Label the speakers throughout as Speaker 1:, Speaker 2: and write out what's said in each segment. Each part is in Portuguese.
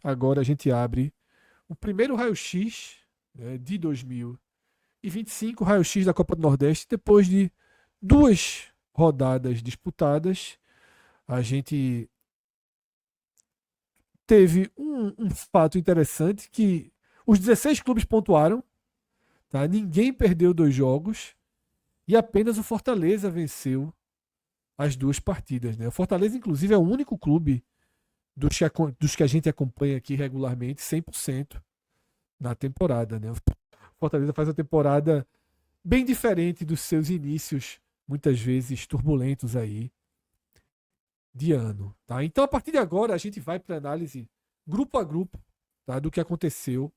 Speaker 1: agora a gente abre o primeiro raio-x, né, de 2025, raio-x da Copa do Nordeste, depois de 2 rodadas disputadas. A gente teve um fato interessante que os 16 clubes pontuaram, tá? Ninguém perdeu 2 jogos e apenas o Fortaleza venceu as 2 partidas, né? O Fortaleza, inclusive, é o único clube dos que a gente acompanha aqui regularmente 100% na temporada, né? O Fortaleza faz uma temporada bem diferente dos seus inícios, muitas vezes turbulentos aí de ano, tá? Então, a partir de agora, a gente vai para análise grupo a grupo, tá? Do que aconteceu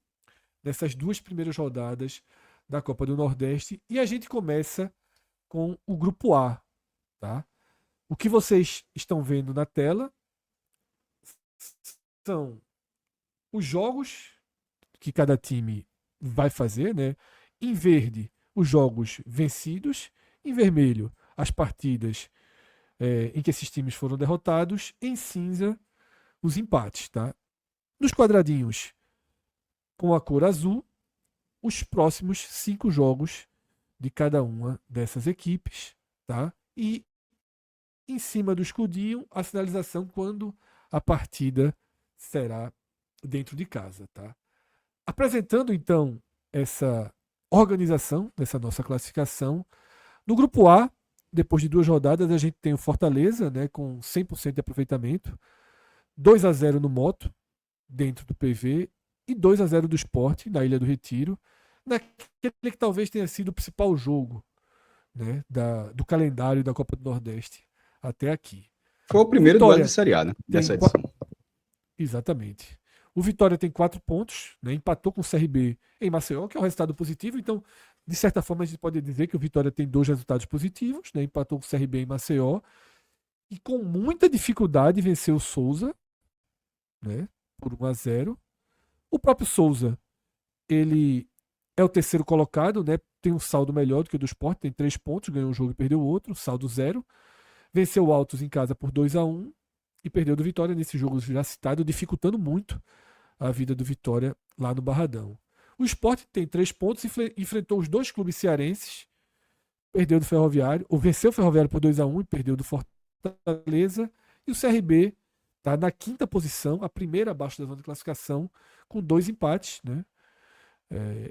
Speaker 1: nessas 2 primeiras rodadas da Copa do Nordeste e a gente começa com o grupo A, tá? O que vocês estão vendo na tela são os jogos que cada time vai fazer, né? Em verde, os jogos vencidos, em vermelho, as partidas em que esses times foram derrotados, em cinza, os empates, tá? Nos quadradinhos com a cor azul, os próximos 5 jogos de cada uma dessas equipes, tá? E em cima do escudinho, a sinalização quando a partida será dentro de casa, tá? Apresentando então essa organização dessa nossa classificação, no grupo A, depois de 2 rodadas, a gente tem o Fortaleza, né, com 100% de aproveitamento, 2-0 no Moto, dentro do PV, e 2-0 do Sport, na Ilha do Retiro, naquele que talvez tenha sido o principal jogo, né, do calendário da Copa do Nordeste até aqui.
Speaker 2: Foi o
Speaker 1: O
Speaker 2: primeiro duelo de
Speaker 1: Vitória
Speaker 2: Série A, né?
Speaker 1: tem.
Speaker 2: Dessa edição.
Speaker 1: Exatamente. O Vitória tem 4 pontos, né, empatou com o CRB em Maceió, que é um resultado positivo. Então, de certa forma, a gente pode dizer que o Vitória tem 2 resultados positivos, né, empatou com o CRB em Maceió e com muita dificuldade venceu o Souza, né, por 1-0. O próprio Souza, ele é o terceiro colocado, né, tem um saldo melhor do que o do Sport, tem 3 pontos, ganhou um jogo e perdeu o outro, saldo 0. Venceu o Altos em casa por 2-1 e perdeu do Vitória nesse jogo já citado, dificultando muito a vida do Vitória lá no Barradão. O Sport tem 3 pontos e enfrentou os 2 clubes cearenses, perdeu do Ferroviário, ou venceu o Ferroviário por 2-1 e perdeu do Fortaleza. E o CRB está na 5ª posição, a primeira abaixo da zona de classificação, com 2 empates, né?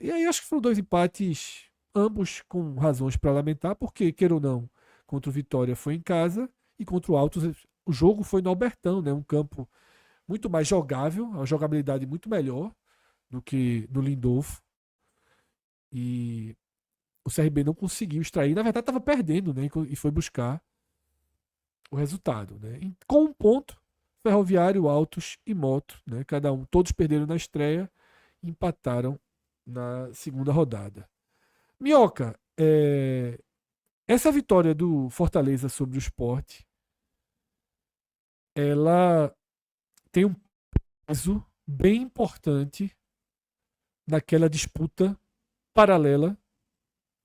Speaker 1: E aí acho que foram 2 empates, ambos com razões para lamentar, porque, queira ou não, contra o Vitória foi em casa e contra o Altos o jogo foi no Albertão, né? Um campo muito mais jogável, uma jogabilidade muito melhor do que no Lindolfo. E o CRB não conseguiu extrair. Na verdade, estava perdendo, né? E foi buscar o resultado, né? Com um ponto, Ferroviário, Altos e Moto, né? Cada um, todos perderam na estreia e empataram na segunda rodada. Minhoca, essa vitória do Fortaleza sobre o Sport, ela tem um peso bem importante naquela disputa paralela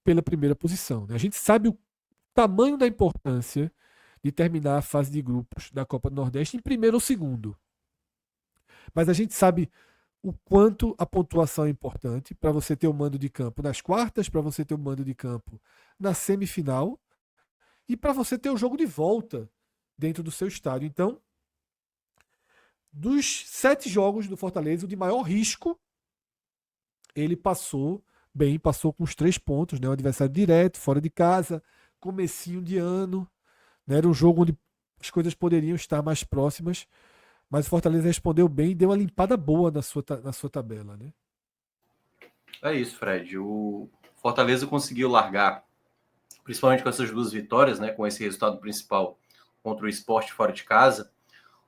Speaker 1: pela primeira posição, né? A gente sabe o tamanho da importância de terminar a fase de grupos da Copa do Nordeste em primeiro ou segundo. Mas a gente sabe o quanto a pontuação é importante para você ter o mando de campo nas quartas, para você ter o mando de campo na semifinal e para você ter o jogo de volta dentro do seu estádio. Então, dos 7 jogos do Fortaleza, o de maior risco, ele passou bem, passou com os 3 pontos, né? Um adversário direto, fora de casa, comecinho de ano, né? Era um jogo onde as coisas poderiam estar mais próximas, mas o Fortaleza respondeu bem e deu uma limpada boa na sua tabela, né?
Speaker 3: É isso, Fred. O Fortaleza conseguiu largar, principalmente com essas 2 vitórias, né? Com esse resultado principal contra o Sport fora de casa,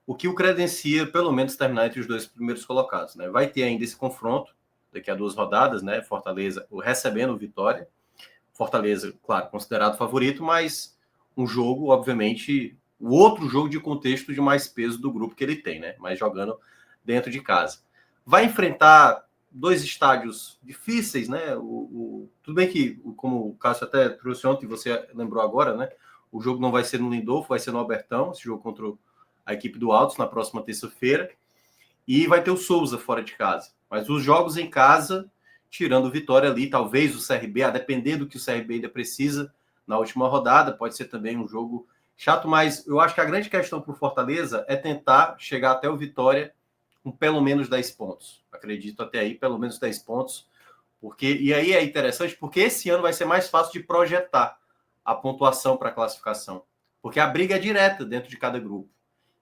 Speaker 3: o que o credencia, pelo menos, terminar entre os 2 primeiros colocados, né? Vai ter ainda esse confronto daqui a 2 rodadas, né? Fortaleza recebendo Vitória. Fortaleza, claro, considerado favorito, mas um jogo, obviamente, o outro jogo de contexto de mais peso do grupo que ele tem, né? Mas jogando dentro de casa. Vai enfrentar 2 estádios difíceis, né? Tudo bem que, como o Cássio até trouxe ontem, você lembrou agora, né? O jogo não vai ser no Lindolfo, vai ser no Albertão, esse jogo contra a equipe do Altos na próxima terça-feira. e vai ter o Souza fora de casa. Mas os jogos em casa, tirando o Vitória ali, talvez o CRB, a depender do que o CRB ainda precisa na última rodada, pode ser também um jogo chato, mas eu acho que a grande questão para o Fortaleza é tentar chegar até o Vitória com pelo menos 10 pontos. Acredito até aí, pelo menos 10 pontos. E aí é interessante, porque esse ano vai ser mais fácil de projetar a pontuação para a classificação. Porque a briga é direta dentro de cada grupo.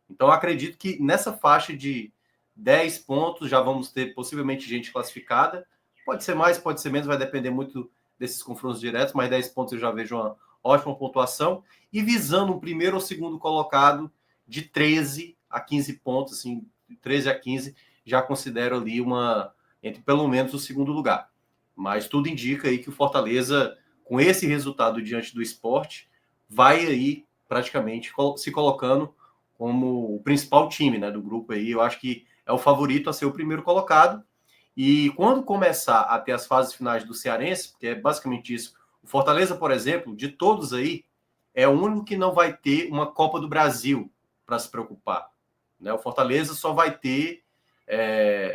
Speaker 3: Então, acredito que nessa faixa de 10 pontos já vamos ter possivelmente gente classificada. Pode ser mais, pode ser menos, vai depender muito desses confrontos diretos, mas 10 pontos eu já vejo uma ótima pontuação. E visando um primeiro ou segundo colocado de 13 a 15 pontos, assim, 13 a 15, já considero ali entre pelo menos o segundo lugar. Mas tudo indica aí que o Fortaleza, com esse resultado diante do Sport, vai aí praticamente se colocando como o principal time, né, do grupo aí. Eu acho que é o favorito a ser o primeiro colocado. E quando começar a ter as fases finais do Cearense, que é basicamente isso, o Fortaleza, por exemplo, de todos aí, é o único que não vai ter uma Copa do Brasil para se preocupar. Né? O Fortaleza só vai ter...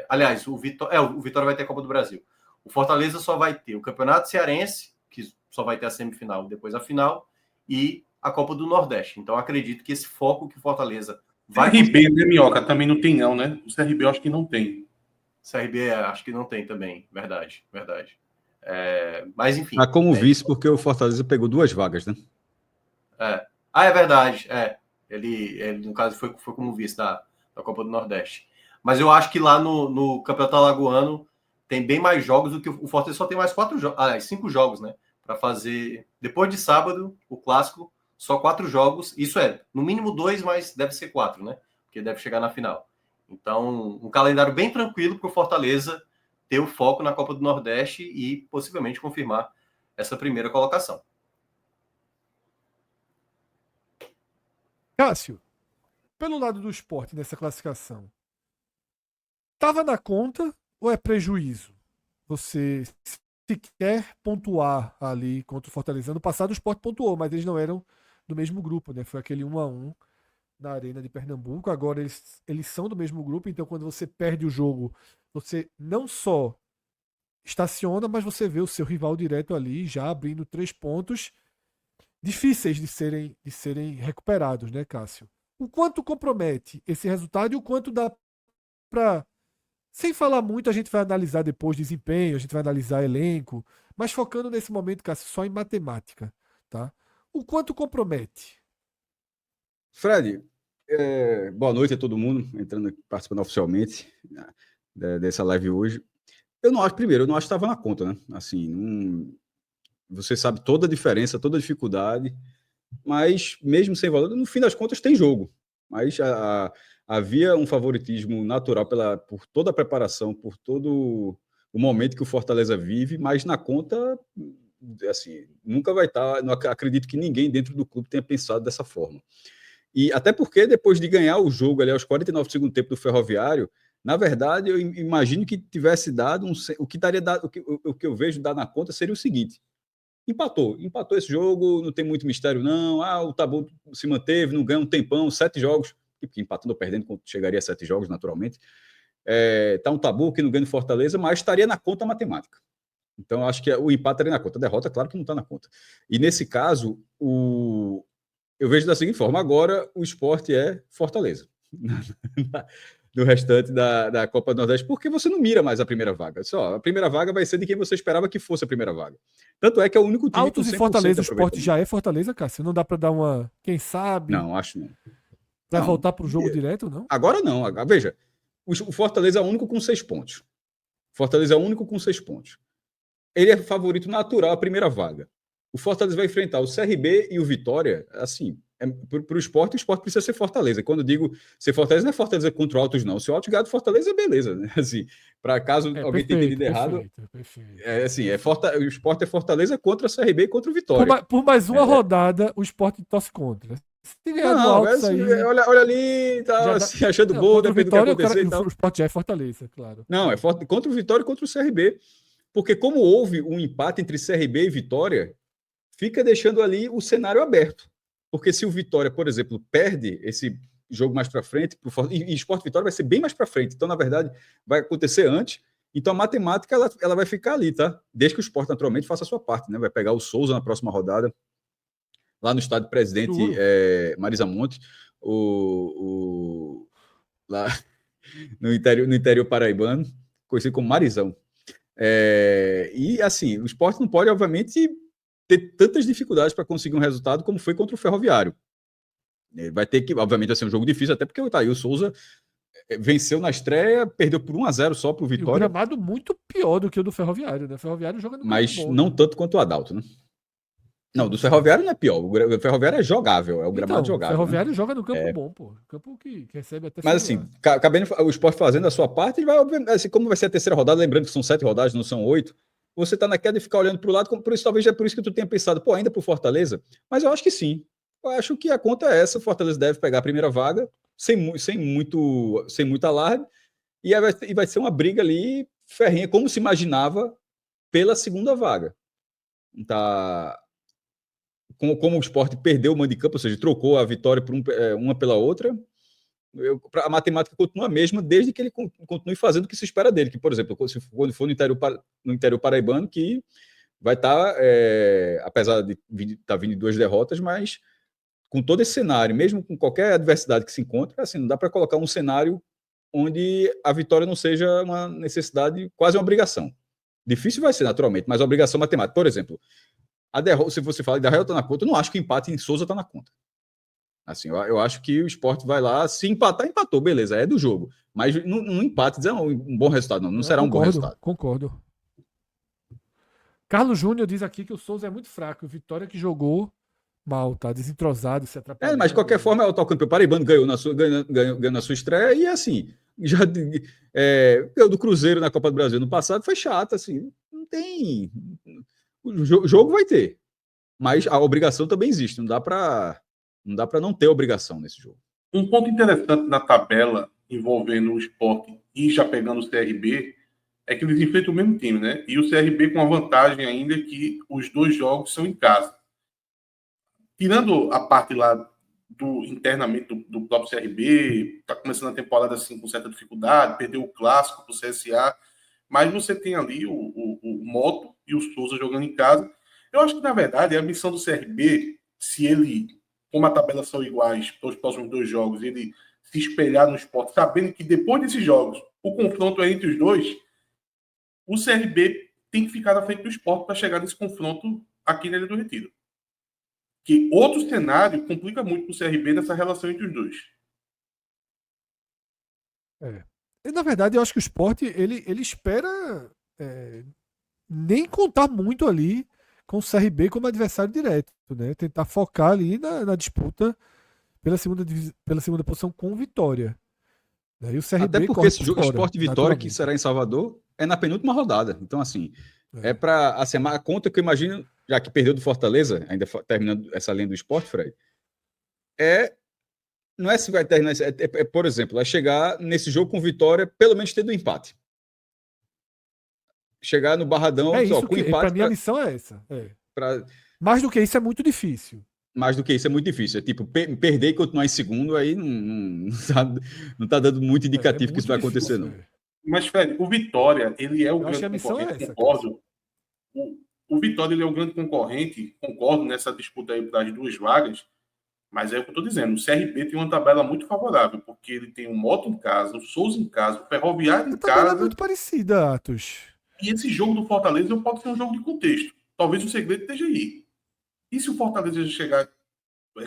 Speaker 3: aliás, o Vitória vai ter a Copa do Brasil. O Fortaleza só vai ter o Campeonato Cearense, que só vai ter a semifinal, depois a final, e a Copa do Nordeste. Então, acredito que esse foco que o Fortaleza vai...
Speaker 2: CRB, né, Minhoca? Também não tem não, né? O CRB eu acho que não tem.
Speaker 3: CRB acho que não tem também, verdade. Mas, enfim...
Speaker 4: como vice, porque o Fortaleza pegou 2 vagas, né?
Speaker 3: É verdade. Ele no caso, foi como vice da Copa do Nordeste. Mas eu acho que lá no Campeonato Alagoano tem bem mais jogos do que o Fortaleza só tem mais 5 jogos, né? Para fazer. Depois de sábado, o clássico, só 4 jogos. Isso no mínimo 2, mas deve ser 4, né? Porque deve chegar na final. Então, um calendário bem tranquilo para o Fortaleza ter o foco na Copa do Nordeste e possivelmente confirmar essa primeira colocação.
Speaker 1: Cássio, pelo lado do Sport nessa classificação, estava na conta ou é prejuízo? Você se quer pontuar ali contra o Fortaleza. No passado o Sport pontuou, mas eles não eram do mesmo grupo, né? Foi aquele 1-1 na Arena de Pernambuco. Agora eles são do mesmo grupo, então quando você perde o jogo, você não só estaciona, mas você vê o seu rival direto ali já abrindo 3 pontos difíceis de serem recuperados, né, Cássio? O quanto compromete esse resultado e o quanto dá para... Sem falar muito, a gente vai analisar depois desempenho, a gente vai analisar elenco, mas focando nesse momento, Cássio, só em matemática, tá? O quanto compromete?
Speaker 4: Fred, boa noite a todo mundo entrando, participando oficialmente dessa live hoje. Eu não acho que estava na conta, né? Assim, você sabe toda a diferença, toda a dificuldade, mas mesmo sem valor, no fim das contas tem jogo. Mas havia um favoritismo natural por toda a preparação, por todo o momento que o Fortaleza vive, mas na conta, assim, nunca vai estar. Não acredito que ninguém dentro do clube tenha pensado dessa forma. E até porque depois de ganhar o jogo ali aos 49 do segundo tempo do Ferroviário, na verdade, eu imagino que tivesse dado o que daria o que eu vejo dar na conta seria o seguinte: empatou esse jogo, não tem muito mistério não. O tabu se manteve, não ganha um tempão, 7 jogos, porque empatando ou perdendo chegaria a 7 jogos naturalmente. Tá um tabu que não ganha no Fortaleza, mas estaria na conta matemática. Então acho que o empate estaria na conta, a derrota claro que não está na conta. E nesse caso, eu vejo da seguinte forma: agora o Sport é Fortaleza do restante da Copa do Nordeste, porque você não mira mais a primeira vaga. A primeira vaga vai ser de quem você esperava que fosse a primeira vaga. Tanto é que é o único time
Speaker 1: Autos e Fortaleza, o Sport já é Fortaleza, Cássio? Não dá para dar uma... Quem sabe?
Speaker 4: Não, acho não.
Speaker 1: Vai voltar para o jogo direto, não?
Speaker 4: Agora não. Veja, o Fortaleza é o único com 6 pontos. Fortaleza é o único com 6 pontos. Ele é favorito natural à primeira vaga. O Fortaleza vai enfrentar o CRB e o Vitória, assim... Para o Sport precisa ser Fortaleza. Quando eu digo ser Fortaleza, não é Fortaleza contra o Autos, não. Se o Autos ganhar do Fortaleza, beleza. Né? Assim, para caso alguém tenha entendido errado, o Sport é Fortaleza contra o CRB e contra o Vitória.
Speaker 1: Por mais uma rodada, o Sport torce contra. Se ganhar do Autos aí...
Speaker 4: Olha ali, tá, assim, achando bom, depende do que acontecer.
Speaker 1: O Sport já é Fortaleza, claro.
Speaker 4: Não, é contra o Vitória e contra o CRB. Porque como houve um empate entre CRB e Vitória, fica deixando ali o cenário aberto. Porque se o Vitória, por exemplo, perde jogo mais para frente, e Sport Vitória vai ser bem mais para frente. Então, na verdade, vai acontecer antes. Então, a matemática ela vai ficar ali, tá? Desde que o Sport naturalmente faça a sua parte, né? Vai pegar o Souza na próxima rodada, lá no estádio Presidente Marisa Monte, lá no interior paraibano, conhecido como Marizão. E assim, o Sport não pode, obviamente, ter tantas dificuldades para conseguir um resultado como foi contra o Ferroviário. Vai ter que, obviamente, vai ser um jogo difícil, até porque o Thail Souza venceu na estreia, perdeu por 1-0 só pro Vitória.
Speaker 1: E o gramado muito pior do que o do Ferroviário, né? O Ferroviário joga no
Speaker 4: mas
Speaker 1: campo bom,
Speaker 4: não
Speaker 1: né?
Speaker 4: tanto quanto o Adalto, né? Não, do Ferroviário não é pior. O Ferroviário é jogável, é o gramado jogável.
Speaker 1: O Ferroviário
Speaker 4: né?
Speaker 1: joga no campo bom, pô. Campo que recebe até.
Speaker 4: Mas assim, cabendo o Sport fazendo a sua parte, ele vai, assim, como vai ser a terceira rodada, lembrando que são 7 rodadas, não são 8, você tá naquela de ficar olhando pro lado, por isso talvez é por isso que tu tenha pensado, pô, ainda pro Fortaleza. Mas eu acho que sim. Eu acho que a conta é essa, o Fortaleza deve pegar a primeira vaga, sem muito alarde, e vai ser uma briga ali ferrenha, como se imaginava, pela segunda vaga. Tá... Como o Sport perdeu o mando de campo, ou seja, trocou a vitória por uma pela outra, a matemática continua a mesma desde que ele continue fazendo o que se espera dele, que, por exemplo, quando for no interior paraibano, que vai estar, apesar de estar vindo 2 derrotas, mas com todo esse cenário, mesmo com qualquer adversidade que se encontre, assim, não dá para colocar um cenário onde a vitória não seja uma necessidade, quase uma obrigação. Difícil vai ser, naturalmente, mas a obrigação matemática. Por exemplo, a derrota, se você fala de derrota na conta, eu não acho que o empate em Souza está na conta. Assim, eu acho que o Sport vai lá, se empatar, empatou, beleza, é do jogo. Mas no empate, dizer um bom resultado, não será um bom resultado.
Speaker 1: Concordo. Carlos Júnior diz aqui que o Souza é muito fraco. O Vitória que jogou mal, tá desentrosado, se atrapalhando.
Speaker 4: Mas de qualquer forma, o atual campeão paraibano ganhou na sua estreia e assim, já ganhou do Cruzeiro na Copa do Brasil no passado, foi chato, assim, não tem... O jogo vai ter, mas a obrigação também existe, não dá para não ter obrigação nesse jogo.
Speaker 2: Um ponto interessante na tabela envolvendo o Sport e já pegando o CRB é que eles enfrentam o mesmo time, né? E o CRB com a vantagem ainda que os 2 jogos são em casa. Tirando a parte lá internamente do próprio CRB, está começando a temporada assim com certa dificuldade, perdeu o clássico para o CSA, mas você tem ali o Moto e o Souza jogando em casa. Eu acho que, na verdade, a missão do CRB, se ele, como a tabela são iguais para os próximos 2 jogos, ele se espelhar no Sport, sabendo que depois desses jogos, o confronto é entre os dois, o CRB tem que ficar na frente do Sport para chegar nesse confronto aqui na Ilha do Retiro. Que outro cenário complica muito para o CRB nessa relação entre os dois.
Speaker 1: Na verdade, eu acho que o Sport ele espera nem contar muito ali com o CRB como adversário direto, né? Tentar focar ali na disputa pela segunda posição com Vitória. E o CRB
Speaker 4: até porque esse jogo Sport Vitória, que será em Salvador, é na penúltima rodada. Então, assim, é para assim, a conta que eu imagino, já que perdeu do Fortaleza, ainda terminando essa linha do Sport, Fred, não é se vai terminar, por exemplo, é chegar nesse jogo com Vitória, pelo menos tendo um empate. Chegar no Barradão
Speaker 1: com empate. Para mim, a missão é essa. Mais do que isso é muito difícil.
Speaker 4: Mais do que isso é muito difícil. É tipo, perder e continuar em segundo, aí não tá dando muito indicativo que isso vai acontecer, não.
Speaker 2: Mas, Fred, o Vitória, ele é o grande concorrente, concordo. O Vitória, ele é o grande concorrente, concordo nessa disputa aí das 2 vagas, mas é o que eu estou dizendo, o CRB tem uma tabela muito favorável, porque ele tem o Moto em casa, o Souza em casa, o Ferroviário em casa. A tabela
Speaker 1: é muito parecida, Atos.
Speaker 2: E esse jogo do Fortaleza pode ser um jogo de contexto. Talvez o segredo esteja aí. E se o Fortaleza chegar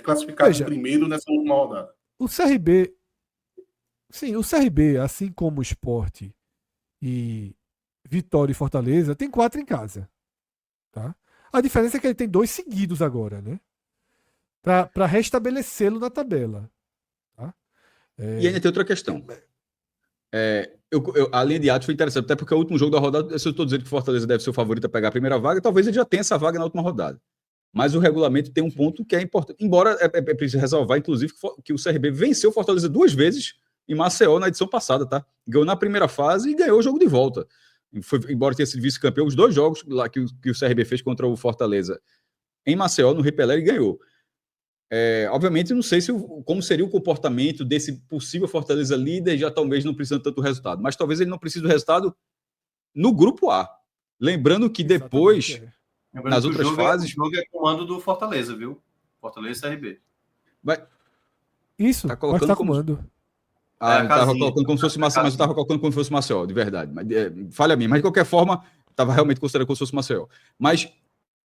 Speaker 2: classificado em primeiro nessa última rodada?
Speaker 1: O CRB, assim como o Sport e Vitória e Fortaleza, tem 4 em casa. Tá? A diferença é que ele tem 2 seguidos agora, né? Para restabelecê-lo na tabela. Tá?
Speaker 4: E ainda tem outra questão. A linha de atos foi interessante, até porque o último jogo da rodada, se eu estou dizendo que o Fortaleza deve ser o favorito a pegar a primeira vaga, talvez ele já tenha essa vaga na última rodada. Mas o regulamento tem um ponto que é importante. Embora é preciso ressalvar, inclusive, que o CRB venceu o Fortaleza 2 vezes em Maceió na edição passada, tá? Ganhou na primeira fase e ganhou o jogo de volta. Embora tenha sido vice-campeão, os 2 jogos lá que o CRB fez contra o Fortaleza em Maceió, no Rei Pelé, ele ganhou. Obviamente, não sei como seria o comportamento desse possível Fortaleza líder, já talvez não precisando tanto do resultado, mas talvez ele não precise do resultado no grupo A. Lembrando que depois,
Speaker 3: Lembrando
Speaker 4: nas
Speaker 3: que
Speaker 4: outras fases...
Speaker 3: O jogo é comando do Fortaleza, viu? Fortaleza e CRB.
Speaker 1: Isso,
Speaker 4: tá
Speaker 1: pode estar
Speaker 4: colocando
Speaker 1: comando.
Speaker 4: Eu estava colocando como se fosse Maceió, mas eu estava colocando como se fosse Maceió, de verdade. Mas, falha a mim, mas de qualquer forma, estava realmente considerando como se fosse Maceió. Mas,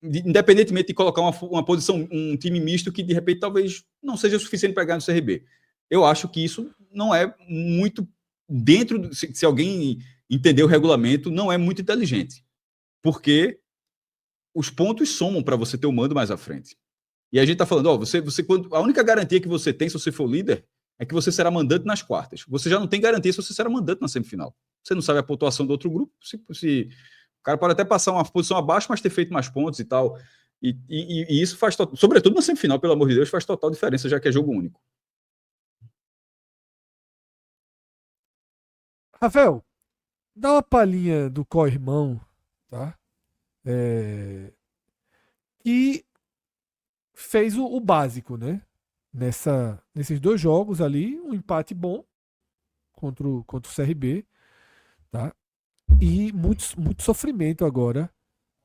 Speaker 4: independentemente de colocar uma posição, um time misto que de repente talvez não seja o suficiente para ganhar no CRB, eu acho que isso não é muito dentro, se alguém entender o regulamento, não é muito inteligente. Porque os pontos somam para você ter o mando mais à frente. E a gente está falando, a única garantia que você tem se você for líder é que você será mandante nas quartas. Você já não tem garantia se você será mandante na semifinal. Você não sabe a pontuação do outro grupo. O cara pode até passar uma posição abaixo, mas ter feito mais pontos e tal. E isso faz, sobretudo na semifinal, pelo amor de Deus, faz total diferença, já que é jogo único.
Speaker 1: Rafael, dá uma palhinha do co-irmão, tá? Que fez o básico, né? Nesses 2 jogos ali, um empate bom contra o CRB, tá? E muito sofrimento agora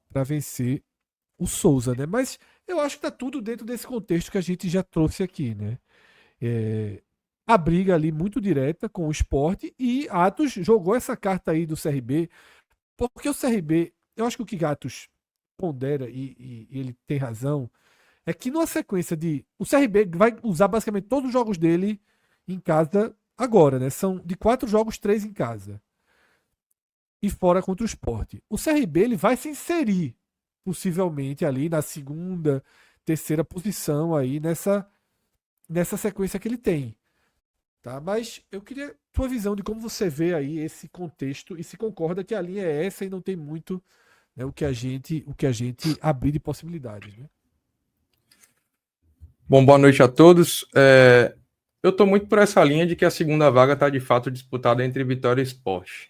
Speaker 1: para vencer o Souza, né? Mas eu acho que tá tudo dentro desse contexto que a gente já trouxe aqui, né? A briga ali muito direta com o Sport e Atos jogou essa carta aí do CRB, porque o CRB, eu acho que o que Atos pondera e ele tem razão, é que numa sequência o CRB vai usar basicamente todos os jogos dele em casa agora, né? São de 4 jogos, 3 em casa. E fora contra o Sport. O CRB ele vai se inserir, possivelmente, ali na segunda, terceira posição aí nessa sequência que ele tem. Tá? Mas eu queria tua visão de como você vê aí esse contexto e se concorda que a linha é essa e não tem muito, né, o que a gente abrir de possibilidades, né?
Speaker 5: Bom, boa noite a todos. Eu estou muito por essa linha de que a segunda vaga está de fato disputada entre Vitória e Sport.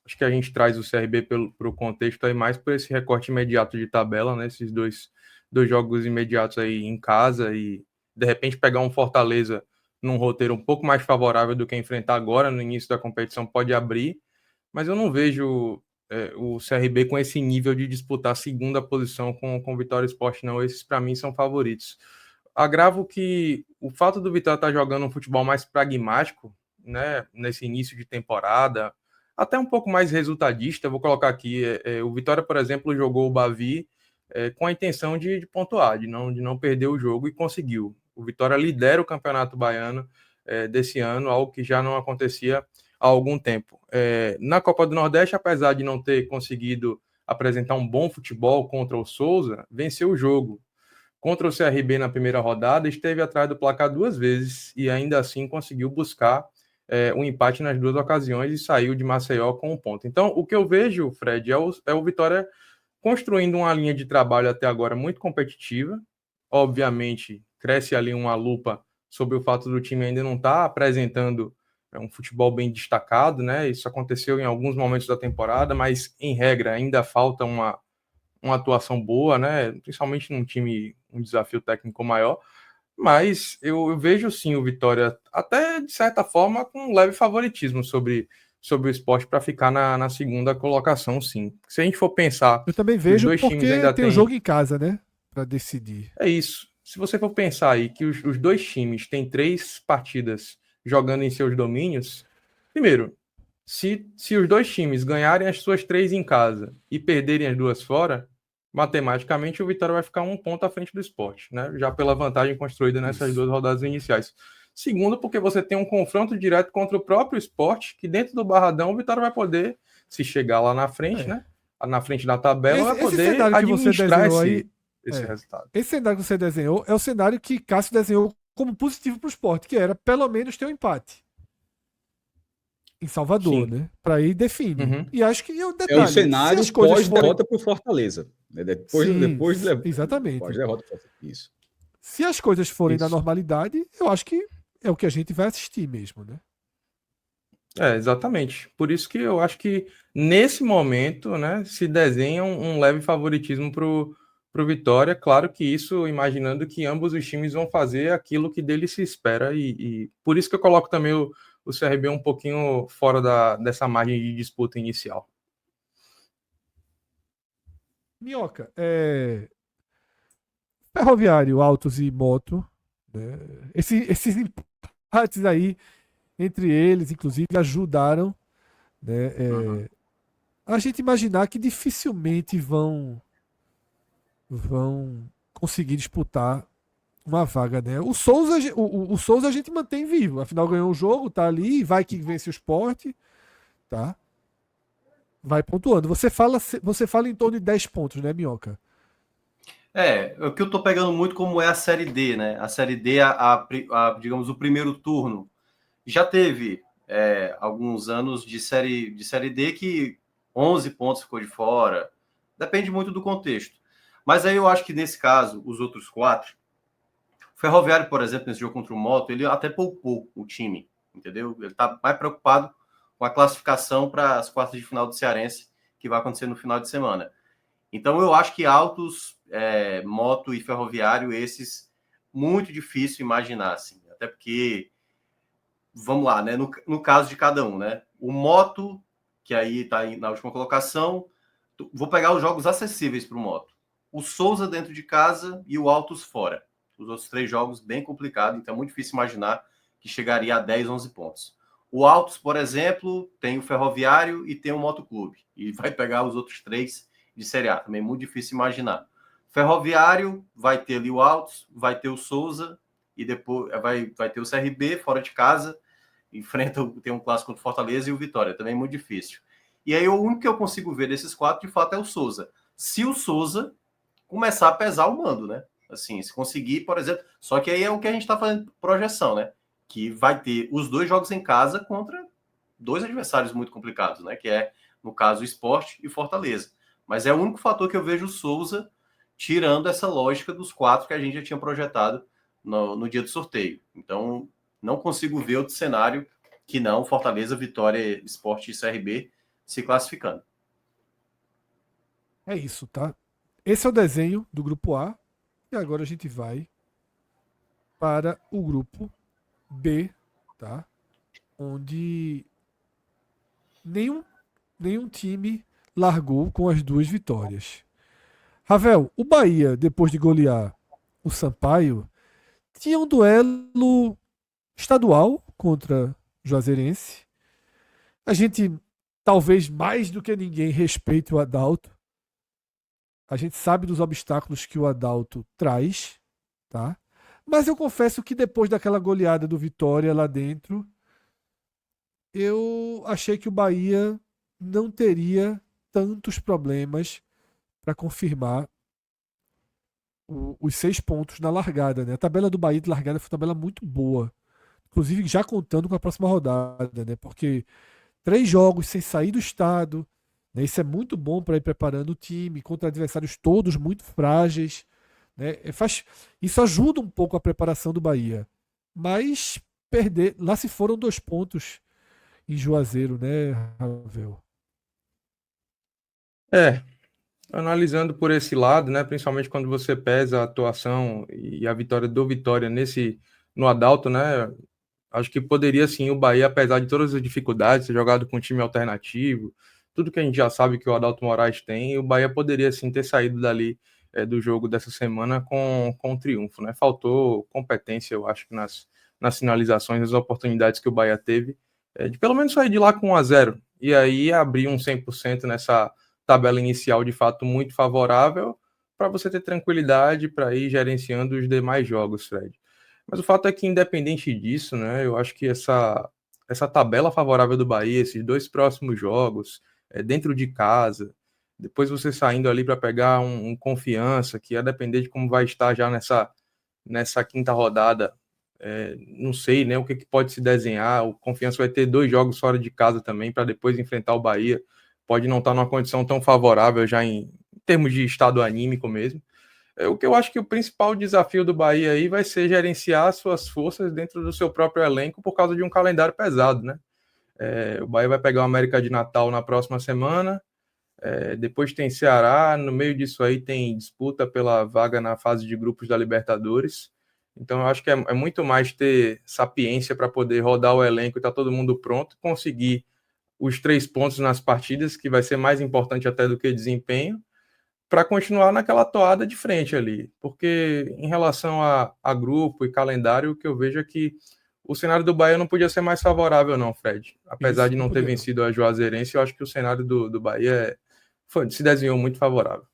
Speaker 5: Acho que a gente traz o CRB para o contexto aí mais por esse recorte imediato de tabela, né? Esses dois jogos imediatos aí em casa e de repente pegar um Fortaleza num roteiro um pouco mais favorável do que enfrentar agora no início da competição pode abrir, mas eu não vejo o CRB com esse nível de disputar a segunda posição com Vitória e Sport, não. Esses para mim são favoritos. Agravo que o fato do Vitória estar jogando um futebol mais pragmático, né, nesse início de temporada, até um pouco mais resultadista, vou colocar aqui, o Vitória, por exemplo, jogou o Bavi com a intenção de pontuar, de não perder o jogo e conseguiu. O Vitória lidera o Campeonato Baiano desse ano, algo que já não acontecia há algum tempo. Na Copa do Nordeste, apesar de não ter conseguido apresentar um bom futebol contra o Souza, venceu o jogo. Contra o CRB na primeira rodada, esteve atrás do placar 2 vezes e ainda assim conseguiu buscar um empate nas 2 ocasiões e saiu de Maceió com 1 ponto. Então, o que eu vejo, Fred, é o Vitória construindo uma linha de trabalho até agora muito competitiva. Obviamente, cresce ali uma lupa sobre o fato do time ainda não estar apresentando um futebol bem destacado, né? Isso aconteceu em alguns momentos da temporada, mas, em regra, ainda falta uma atuação boa, né? Principalmente num time, um desafio técnico maior. Mas eu vejo sim o Vitória, até de certa forma, com um leve favoritismo sobre o Sport para ficar na segunda colocação, sim. Se a gente for pensar.
Speaker 1: Eu também vejo
Speaker 5: dois
Speaker 1: porque
Speaker 5: times ainda
Speaker 1: tem o jogo em casa, né? Para decidir.
Speaker 5: É isso. Se você for pensar aí que os 2 times têm 3 partidas jogando em seus domínios, primeiro, se os 2 times ganharem as suas 3 em casa e perderem as 2 fora, matematicamente o Vitória vai ficar 1 ponto à frente do Sport, né? Já pela vantagem construída nessas 2 rodadas iniciais. Segundo, porque você tem um confronto direto contra o próprio Sport, que dentro do Barradão o Vitória vai poder, se chegar lá na frente, né? Na frente da tabela, vai poder administrar esse resultado.
Speaker 1: Esse cenário que você desenhou é o cenário que Cássio desenhou como positivo para o Sport, que era pelo menos ter um empate em Salvador, né? Para ir define.
Speaker 5: Uhum.
Speaker 1: E acho que o detalhe,
Speaker 4: um cenário pós-derrota para o Fortaleza. Depois
Speaker 1: exatamente.
Speaker 4: Pós-derrota para o Fortaleza. Isso.
Speaker 1: Se as coisas forem da normalidade, eu acho que é o que a gente vai assistir mesmo, né?
Speaker 5: Exatamente. Por isso que eu acho que nesse momento, né, se desenha um leve favoritismo pro para o Vitória. Claro que isso imaginando que ambos os times vão fazer aquilo que dele se espera, e por isso que eu coloco também o CRB um pouquinho fora dessa margem de disputa inicial.
Speaker 1: Minhoca, Ferroviário, Autos e Moto, né? Esses empates aí entre eles, inclusive, ajudaram, né, a gente imaginar que dificilmente vão conseguir disputar uma vaga, né? O Souza a gente mantém vivo, afinal ganhou o jogo, tá ali, vai que vence o Sport, tá? Vai pontuando. Você fala em torno de 10 pontos, né, Minhoca?
Speaker 3: O que eu tô pegando muito como é a Série D, né? A Série D, digamos, o primeiro turno, já teve alguns anos de série D que 11 pontos ficou de fora. Depende muito do contexto. Mas aí eu acho que nesse caso, os outros 4, o Ferroviário, por exemplo, nesse jogo contra o Moto, ele até poupou o time, entendeu? Ele tá mais preocupado com a classificação para as quartas de final do Cearense, que vai acontecer no final de semana. Então eu acho que Autos, Moto e Ferroviário, esses, muito difícil imaginar, assim. Até porque, vamos lá, né? No caso de cada um, né? O Moto, que aí está na última colocação, vou pegar os jogos acessíveis para o Moto. O Souza dentro de casa e o Autos fora. Os outros 3 jogos bem complicados, então é muito difícil imaginar que chegaria a 10, 11 pontos. O Autos, por exemplo, tem o Ferroviário e tem o Motoclube. E vai pegar os outros 3 de Série A. Também é muito difícil imaginar. Ferroviário vai ter ali o Autos, vai ter o Souza e depois vai ter o CRB fora de casa. Tem um clássico contra o Fortaleza e o Vitória. Também é muito difícil. E aí o único que eu consigo ver desses 4, de fato, é o Souza. Se o Souza começar a pesar o mando, né? Assim, se conseguir, por exemplo... Só que aí é o que a gente está fazendo projeção, né? Que vai ter os 2 jogos em casa contra 2 adversários muito complicados, né? Que é, no caso, o Sport e Fortaleza. Mas é o único fator que eu vejo o Souza tirando essa lógica dos 4 que a gente já tinha projetado no dia do sorteio. Então, não consigo ver outro cenário que não Fortaleza, Vitória, Sport e CRB se classificando.
Speaker 1: É isso, tá? Esse é o desenho do grupo A. E agora a gente vai para o grupo B, tá? Onde nenhum time largou com as 2 vitórias. Ravel, o Bahia, depois de golear o Sampaio, tinha um duelo estadual contra o Juazeirense. A gente, talvez mais do que ninguém, respeite o Adalto. A gente sabe dos obstáculos que o Adalto traz, tá? Mas eu confesso que depois daquela goleada do Vitória lá dentro, eu achei que o Bahia não teria tantos problemas para confirmar os 6 pontos na largada, né? A tabela do Bahia de largada foi uma tabela muito boa, inclusive já contando com a próxima rodada, né? Porque 3 jogos sem sair do estado, né? Isso é muito bom para ir preparando o time contra adversários todos muito frágeis, né? Isso ajuda um pouco a preparação do Bahia, mas perder lá se foram 2 pontos em Juazeiro, né, Ravel?
Speaker 5: Analisando por esse lado, né, principalmente quando você pesa a atuação e a vitória do Vitória no Adalto, né, acho que poderia sim o Bahia, apesar de todas as dificuldades, ter jogado com um time alternativo, tudo que a gente já sabe que o Adalto Moraes tem, o Bahia poderia sim ter saído dali do jogo dessa semana com triunfo, né? Faltou competência, eu acho, que nas finalizações, nas oportunidades que o Bahia teve, de pelo menos sair de lá com 1-0 e aí abrir um 100% nessa tabela inicial de fato muito favorável para você ter tranquilidade para ir gerenciando os demais jogos, Fred. Mas o fato é que, independente disso, né, eu acho que essa tabela favorável do Bahia, esses 2 próximos jogos, dentro de casa, depois você saindo ali para pegar um Confiança, que a depender de como vai estar já nessa quinta rodada, não sei, né, o que pode se desenhar. O Confiança vai ter 2 jogos fora de casa também, para depois enfrentar o Bahia. Pode não estar numa condição tão favorável já em termos de estado anímico mesmo. O que eu acho que o principal desafio do Bahia aí vai ser gerenciar suas forças dentro do seu próprio elenco por causa de um calendário pesado, né? O Bahia vai pegar o América de Natal na próxima semana, Depois tem Ceará, no meio disso aí tem disputa pela vaga na fase de grupos da Libertadores. Então eu acho que é muito mais ter sapiência para poder rodar o elenco e tá todo mundo pronto, conseguir os 3 pontos nas partidas, que vai ser mais importante até do que desempenho, para continuar naquela toada de frente ali. Porque em relação a grupo e calendário, o que eu vejo é que o cenário do Bahia não podia ser mais favorável não, Fred. Apesar de não ter vencido a Juazeirense, eu acho que o cenário do Bahia se desenhou muito favorável.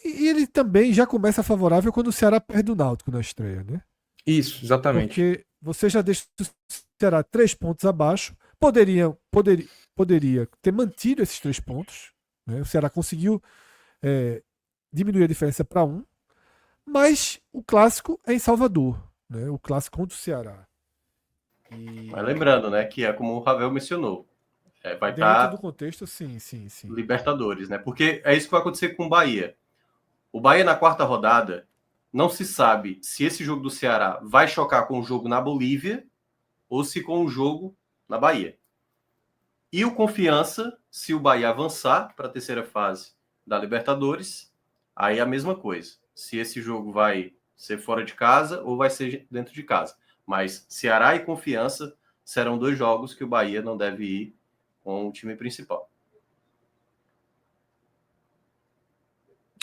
Speaker 1: E ele também já começa favorável quando o Ceará perde o Náutico na estreia, né?
Speaker 5: Isso, exatamente.
Speaker 1: Porque você já deixa o Ceará 3 pontos abaixo, poderia ter mantido esses 3 pontos, né? O Ceará conseguiu diminuir a diferença para 1, mas o clássico é em Salvador, né? O clássico contra o Ceará.
Speaker 3: Mas lembrando, né, que é como o Ravel mencionou, vai
Speaker 1: dentro
Speaker 3: estar
Speaker 1: do contexto, sim.
Speaker 3: Libertadores, né? Porque é isso que vai acontecer com o Bahia. O Bahia na 4ª rodada, não se sabe se esse jogo do Ceará vai chocar com o jogo na Bolívia ou se com o jogo na Bahia. E o Confiança, se o Bahia avançar para a 3ª fase da Libertadores, aí é a mesma coisa. Se esse jogo vai ser fora de casa ou vai ser dentro de casa. Mas Ceará e Confiança serão 2 jogos que o Bahia não deve ir com o time principal.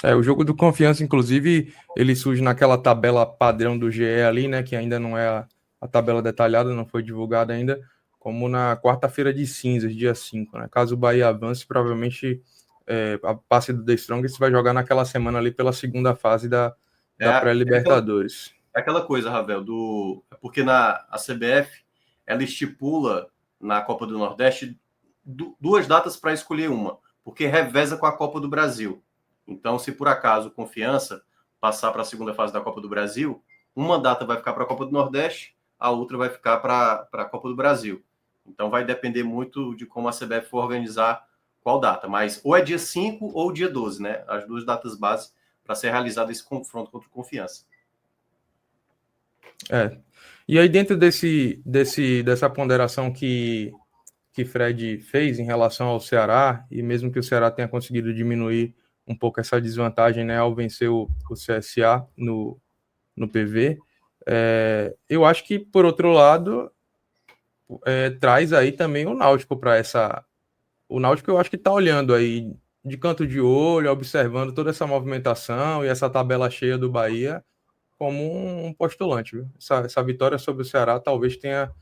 Speaker 5: O jogo do Confiança, inclusive, ele surge naquela tabela padrão do GE ali, né, que ainda não é a tabela detalhada, não foi divulgada ainda, como na quarta-feira de cinzas, dia 5, né? Caso o Bahia avance, provavelmente a passe do The Strongest vai jogar naquela semana ali pela 2ª fase da pré-Libertadores.
Speaker 3: É aquela coisa, Ravel, porque a CBF, ela estipula na Copa do Nordeste 2 datas para escolher uma, porque reveza com a Copa do Brasil. Então, se por acaso Confiança passar para a 2ª fase da Copa do Brasil, uma data vai ficar para a Copa do Nordeste, a outra vai ficar para a Copa do Brasil. Então, vai depender muito de como a CBF for organizar qual data. Mas ou é dia 5 ou dia 12, né? As 2 datas base para ser realizado esse confronto contra o Confiança.
Speaker 5: E aí, dentro dessa ponderação que Fred fez em relação ao Ceará, e mesmo que o Ceará tenha conseguido diminuir um pouco essa desvantagem, né, ao vencer o CSA no PV, eu acho que, por outro lado, traz aí também o Náutico para essa... O Náutico eu acho que está olhando aí de canto de olho, observando toda essa movimentação e essa tabela cheia do Bahia como um postulante. Viu? Essa vitória sobre o Ceará talvez tenha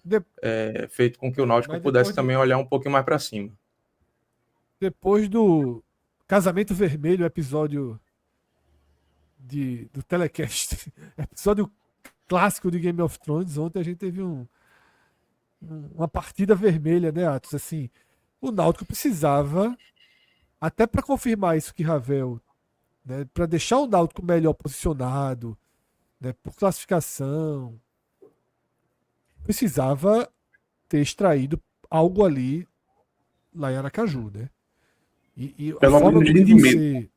Speaker 5: feito com que o Náutico pudesse também olhar um pouquinho mais para cima.
Speaker 1: Depois do Casamento Vermelho, episódio do Telecast, episódio clássico de Game of Thrones, ontem a gente teve uma partida vermelha, né, Atos? Assim, o Náutico precisava, até para confirmar isso que Ravel, né, para deixar o Náutico melhor posicionado, né, por classificação, precisava ter extraído algo ali lá em Aracaju, né? E
Speaker 2: pelo menos rendimento.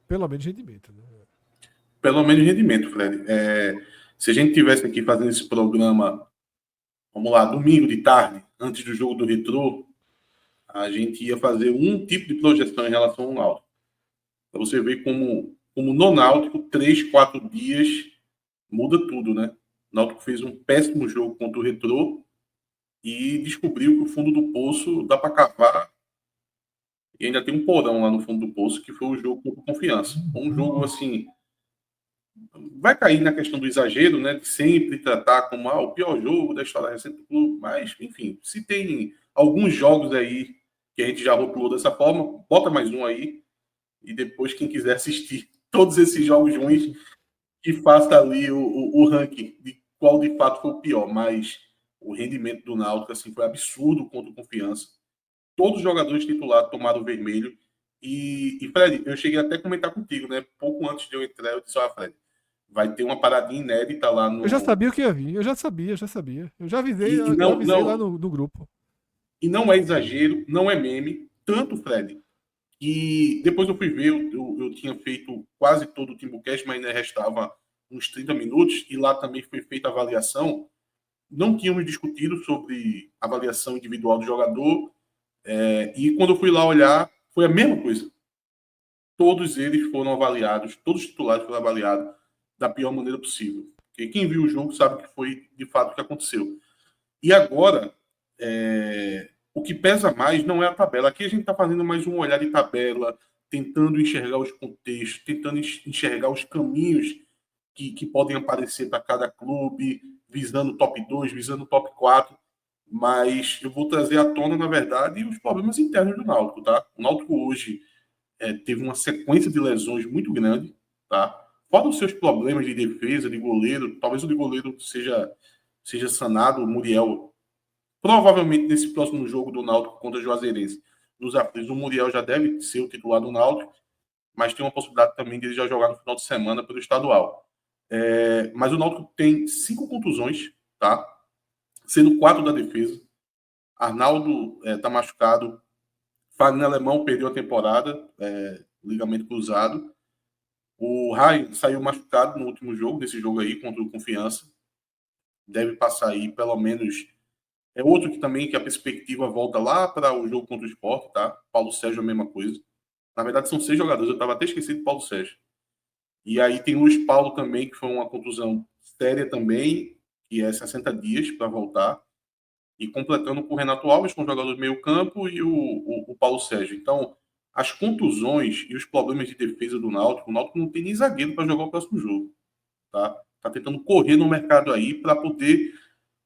Speaker 1: Pelo menos rendimento, né?
Speaker 2: Pelo menos rendimento, Fred. Se a gente tivesse aqui fazendo esse programa, vamos lá, domingo de tarde, antes do jogo do Retrô, a gente ia fazer um tipo de projeção em relação ao Náutico. Para você ver como no Náutico, 3, 4 dias muda tudo, né? O Náutico fez um péssimo jogo contra o Retrô e descobriu que o fundo do poço dá para cavar. E ainda tem um porão lá no fundo do poço, que foi o jogo contra Confiança. Um jogo, assim, vai cair na questão do exagero, né? De sempre tratar como o pior jogo da história recente do clube. Mas, enfim, se tem alguns jogos aí que a gente já rotulou dessa forma, bota mais um aí. E depois, quem quiser assistir todos esses jogos ruins, que faça ali o ranking de qual de fato foi o pior. Mas o rendimento do Náutico assim, foi absurdo contra o Confiança. Todos os jogadores titulares tomaram vermelho. E Fred, eu cheguei até a comentar contigo, né? Pouco antes de eu entrar, eu disse, Fred, vai ter uma paradinha inédita lá no...
Speaker 1: Eu já sabia o que ia vir, eu já sabia. Eu já avisei, avisei lá no grupo.
Speaker 2: E não é exagero, não é meme. Tanto, Fred, que depois eu fui ver, eu tinha feito quase todo o Timbucast, mas ainda restava uns 30 minutos, e lá também foi feita a avaliação. Não tínhamos discutido sobre avaliação individual do jogador, e quando eu fui lá olhar, foi a mesma coisa. Todos eles foram avaliados, todos os titulares foram avaliados da pior maneira possível. Porque quem viu o jogo sabe que foi, de fato, o que aconteceu. E agora, o que pesa mais não é a tabela. Aqui a gente está fazendo mais um olhar de tabela, tentando enxergar os contextos, tentando enxergar os caminhos que podem aparecer para cada clube, visando o top 2, visando o top 4. Mas eu vou trazer à tona, na verdade, os problemas internos do Náutico, tá? O Náutico hoje teve uma sequência de lesões muito grande, tá? Fora os seus problemas de defesa, de goleiro, talvez o de goleiro seja sanado, o Muriel. Provavelmente nesse próximo jogo do Náutico contra o Juazeirense, nos aflitos, o Muriel já deve ser o titular do Náutico, mas tem uma possibilidade também de ele já jogar no final de semana pelo estadual. Mas o Náutico tem 5 contusões, tá? Sendo 4 da defesa. Arnaldo está machucado. Fagner Alemão perdeu a temporada, ligamento cruzado. O Ryan saiu machucado no último jogo, nesse jogo aí, contra o Confiança. Deve passar aí, pelo menos. É outro que a perspectiva volta lá para o jogo contra o Sport, tá? Paulo Sérgio, a mesma coisa. Na verdade, são 6 jogadores, eu estava até esquecido de Paulo Sérgio. E aí tem o Luiz Paulo também, que foi uma contusão séria também, que é 60 dias para voltar. E completando com o Renato Alves, com o jogador de meio campo, e o Paulo Sérgio. Então, as contusões e os problemas de defesa do Náutico, o Náutico não tem nem zagueiro para jogar o próximo jogo. Tá tentando correr no mercado aí para poder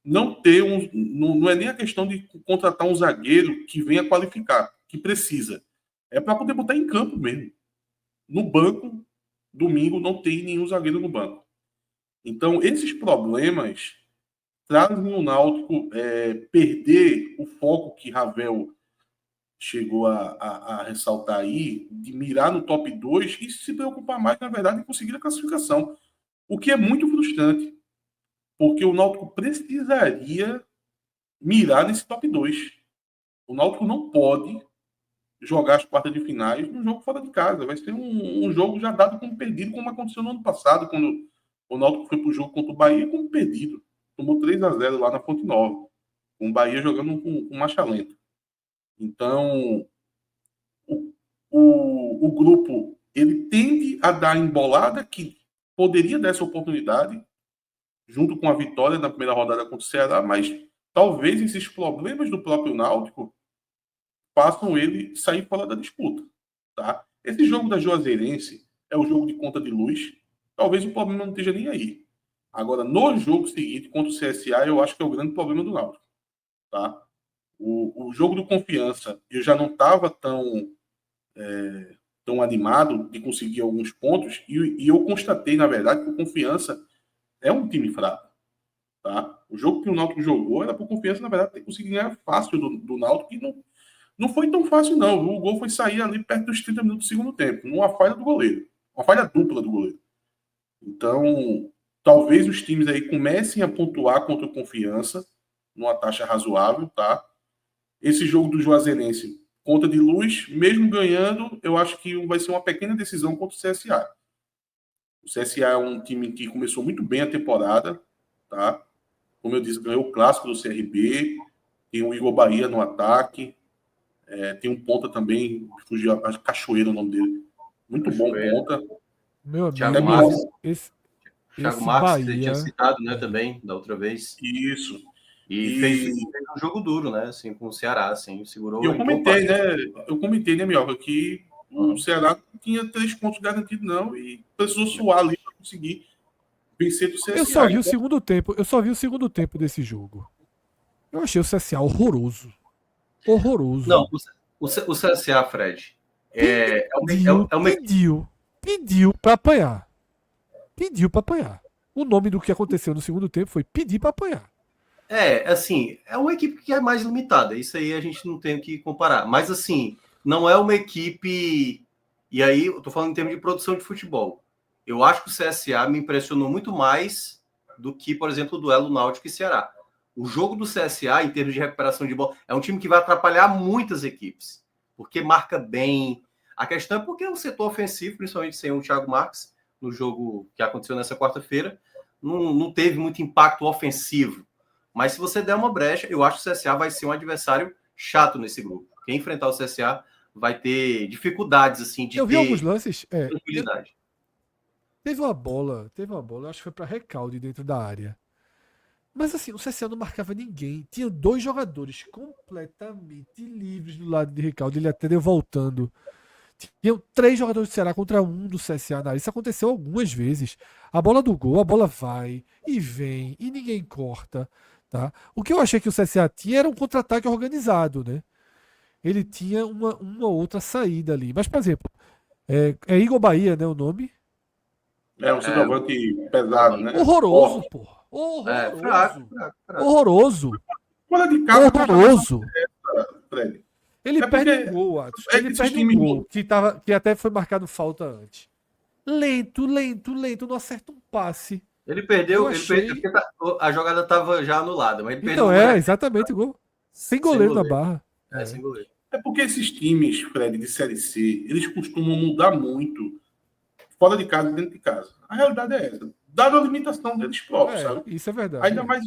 Speaker 2: não ter não é nem a questão de contratar um zagueiro que venha qualificar, que precisa. É para poder botar em campo mesmo. No banco, domingo, não tem nenhum zagueiro no banco. Então, esses problemas trazem o Náutico perder o foco que Ravel chegou a ressaltar aí, de mirar no top 2 e se preocupar mais, na verdade, em conseguir a classificação. O que é muito frustrante, porque o Náutico precisaria mirar nesse top 2. O Náutico não pode jogar as quartas de finais num jogo fora de casa. Vai ser um jogo já dado como perdido, como aconteceu no ano passado, quando o Náutico foi para o jogo contra o Bahia como perdido. Tomou 3-0 lá na Fonte Nova, com o Bahia jogando com marcha lenta. Então, o grupo ele tende a dar embolada que poderia dar essa oportunidade, junto com a vitória na primeira rodada contra o Ceará, mas talvez esses problemas do próprio Náutico façam ele sair fora da disputa. Tá? Esse jogo da Juazeirense é o jogo de conta de luz. Talvez o problema não esteja nem aí. Agora, no jogo seguinte, contra o CSA, eu acho que é o grande problema do Náutico. Tá? O jogo do Confiança, eu já não estava tão animado de conseguir alguns pontos, e eu constatei, na verdade, que o Confiança é um time fraco. Tá? O jogo que o Náutico jogou era por Confiança, na verdade, ter conseguido ganhar fácil do Náutico, e não foi tão fácil, não. O gol foi sair ali perto dos 30 minutos do segundo tempo, numa falha do goleiro. Uma falha dupla do goleiro. Então, talvez os times aí comecem a pontuar contra o Confiança numa taxa razoável, tá? Esse jogo do Juazeirense, conta de luz, mesmo ganhando, eu acho que vai ser uma pequena decisão contra o CSA. O CSA é um time que começou muito bem a temporada, tá? Como eu disse, ganhou o clássico do CRB, tem o Igor Bahia no ataque, tem um ponta também, fugiu a Cachoeira, o nome dele. Muito
Speaker 3: Cachoeira.
Speaker 2: Bom ponta.
Speaker 1: Meu amigo,
Speaker 3: Thiago Marques.
Speaker 1: Thiago
Speaker 3: Marques, você tinha citado, né, também, da outra vez.
Speaker 2: Isso.
Speaker 3: E fez um jogo duro, né, assim, com o Ceará, assim, segurou.
Speaker 2: E eu comentei, né, Mioca, que o Ceará não tinha 3 pontos garantidos, não, e precisou suar ali para conseguir vencer do CSA.
Speaker 1: Eu só vi o segundo tempo desse jogo. Eu achei o CSA horroroso. Horroroso.
Speaker 3: Não, o CSA, Fred,
Speaker 1: pediu para apanhar. Pediu para apanhar. O nome do que aconteceu no segundo tempo foi pedir para apanhar.
Speaker 3: Assim, é uma equipe que é mais limitada. Isso aí a gente não tem o que comparar. Mas, assim, não é uma equipe... E aí, eu tô falando em termos de produção de futebol. Eu acho que o CSA me impressionou muito mais do que, por exemplo, o duelo Náutico e Ceará. O jogo do CSA, em termos de recuperação de bola, é um time que vai atrapalhar muitas equipes. Porque marca bem. A questão é porque o setor ofensivo, principalmente sem o Thiago Marques, no jogo que aconteceu nessa quarta-feira, não teve muito impacto ofensivo. Mas se você der uma brecha, eu acho que o CSA vai ser um adversário chato nesse grupo. Quem enfrentar o CSA vai ter dificuldades assim de
Speaker 1: Eu vi
Speaker 3: ter
Speaker 1: alguns lances.
Speaker 3: tranquilidade.
Speaker 1: Teve uma bola, eu acho que foi para Recalde dentro da área. Mas assim, o CSA não marcava ninguém. Tinha 2 jogadores completamente livres do lado de Recalde. Ele até deu voltando. Tinham 3 jogadores do Ceará contra um do CSA na área. Isso aconteceu algumas vezes. A bola do gol, a bola vai e vem e ninguém corta. Tá? O que eu achei que o CSA tinha era um contra-ataque organizado, né? Ele tinha uma outra saída ali. Mas, por exemplo, é Igor Bahia, né? O nome?
Speaker 2: É um centroavante pesado, né?
Speaker 1: Horroroso,
Speaker 2: Forte.
Speaker 1: pô.
Speaker 3: Fraco.
Speaker 1: Horroroso.
Speaker 2: Fora de casa,
Speaker 1: Horroroso.
Speaker 2: Fred.
Speaker 1: Ele
Speaker 2: É
Speaker 1: perde
Speaker 2: porque
Speaker 1: um gol, Atos.
Speaker 2: é
Speaker 1: Ele
Speaker 2: que esses
Speaker 1: perde um
Speaker 2: times
Speaker 1: gol que até foi marcado falta antes. Lento, não acerta um passe.
Speaker 3: Ele
Speaker 1: Eu
Speaker 3: perdeu,
Speaker 1: achei.
Speaker 3: porque a jogada estava já anulada, mas ele perdeu
Speaker 1: Então,
Speaker 3: o gol
Speaker 1: exatamente o gol. Sem
Speaker 3: sem
Speaker 1: goleiro na barra.
Speaker 3: sem goleiro.
Speaker 2: É porque esses times, Fred, de Série C, eles costumam mudar muito fora de casa e dentro de casa. A realidade é essa. Dada a limitação deles próprios, sabe?
Speaker 1: Isso é verdade.
Speaker 2: Ainda mais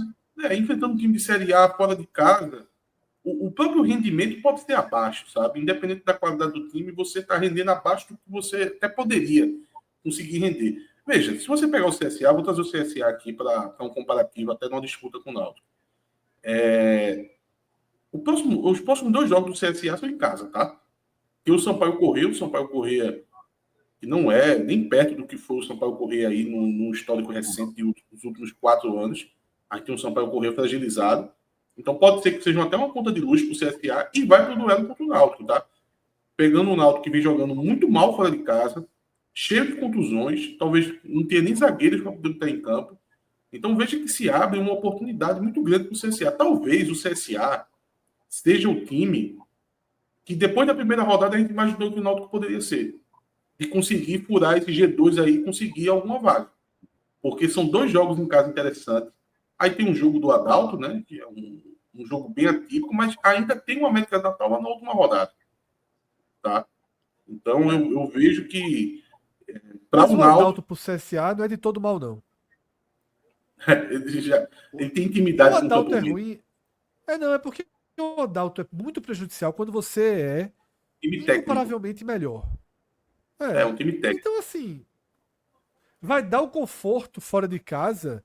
Speaker 2: enfrentando um time de Série A fora de casa, o próprio rendimento pode ser abaixo, sabe? Independente da qualidade do time, você está rendendo abaixo do que você até poderia conseguir render. Veja, se você pegar o CSA, vou trazer o CSA aqui para um comparativo, até numa disputa com o Náutico. Os próximos 2 jogos do CSA são em casa, tá? E o Sampaio Corrêa, que não é nem perto do que foi o Sampaio Corrêa aí no histórico recente dos últimos 4 anos. A gente tem um Sampaio Corrêa fragilizado. Então pode ser que seja até uma conta de luz para o CSA e vai para o duelo contra o Náutico, tá? Pegando o Náutico que vem jogando muito mal fora de casa, cheio de contusões, talvez não tenha nem zagueiros para poder estar em campo. Então veja que se abre uma oportunidade muito grande para o CSA. Talvez o CSA seja o time que depois da primeira rodada a gente imaginou que o Náutico poderia ser. De conseguir furar esse G2 aí e conseguir alguma vaga. Porque são 2 jogos em casa interessantes. Aí tem um jogo do Adalto, né? Que é um jogo bem atípico, mas ainda tem uma América Natal lá na última rodada. Tá? Então eu vejo que
Speaker 1: Mas
Speaker 2: para o
Speaker 1: o Adalto
Speaker 2: Náutico
Speaker 1: pro CSA não é de todo mal, não.
Speaker 2: ele tem
Speaker 1: O
Speaker 2: intimidade com o
Speaker 1: Adalto
Speaker 2: campo
Speaker 1: é
Speaker 2: mesmo.
Speaker 1: ruim. Não, é porque o Adalto é muito prejudicial quando você é
Speaker 2: Time técnico.
Speaker 1: incomparavelmente melhor.
Speaker 2: É um time técnico.
Speaker 1: Então, assim, vai dar o conforto fora de casa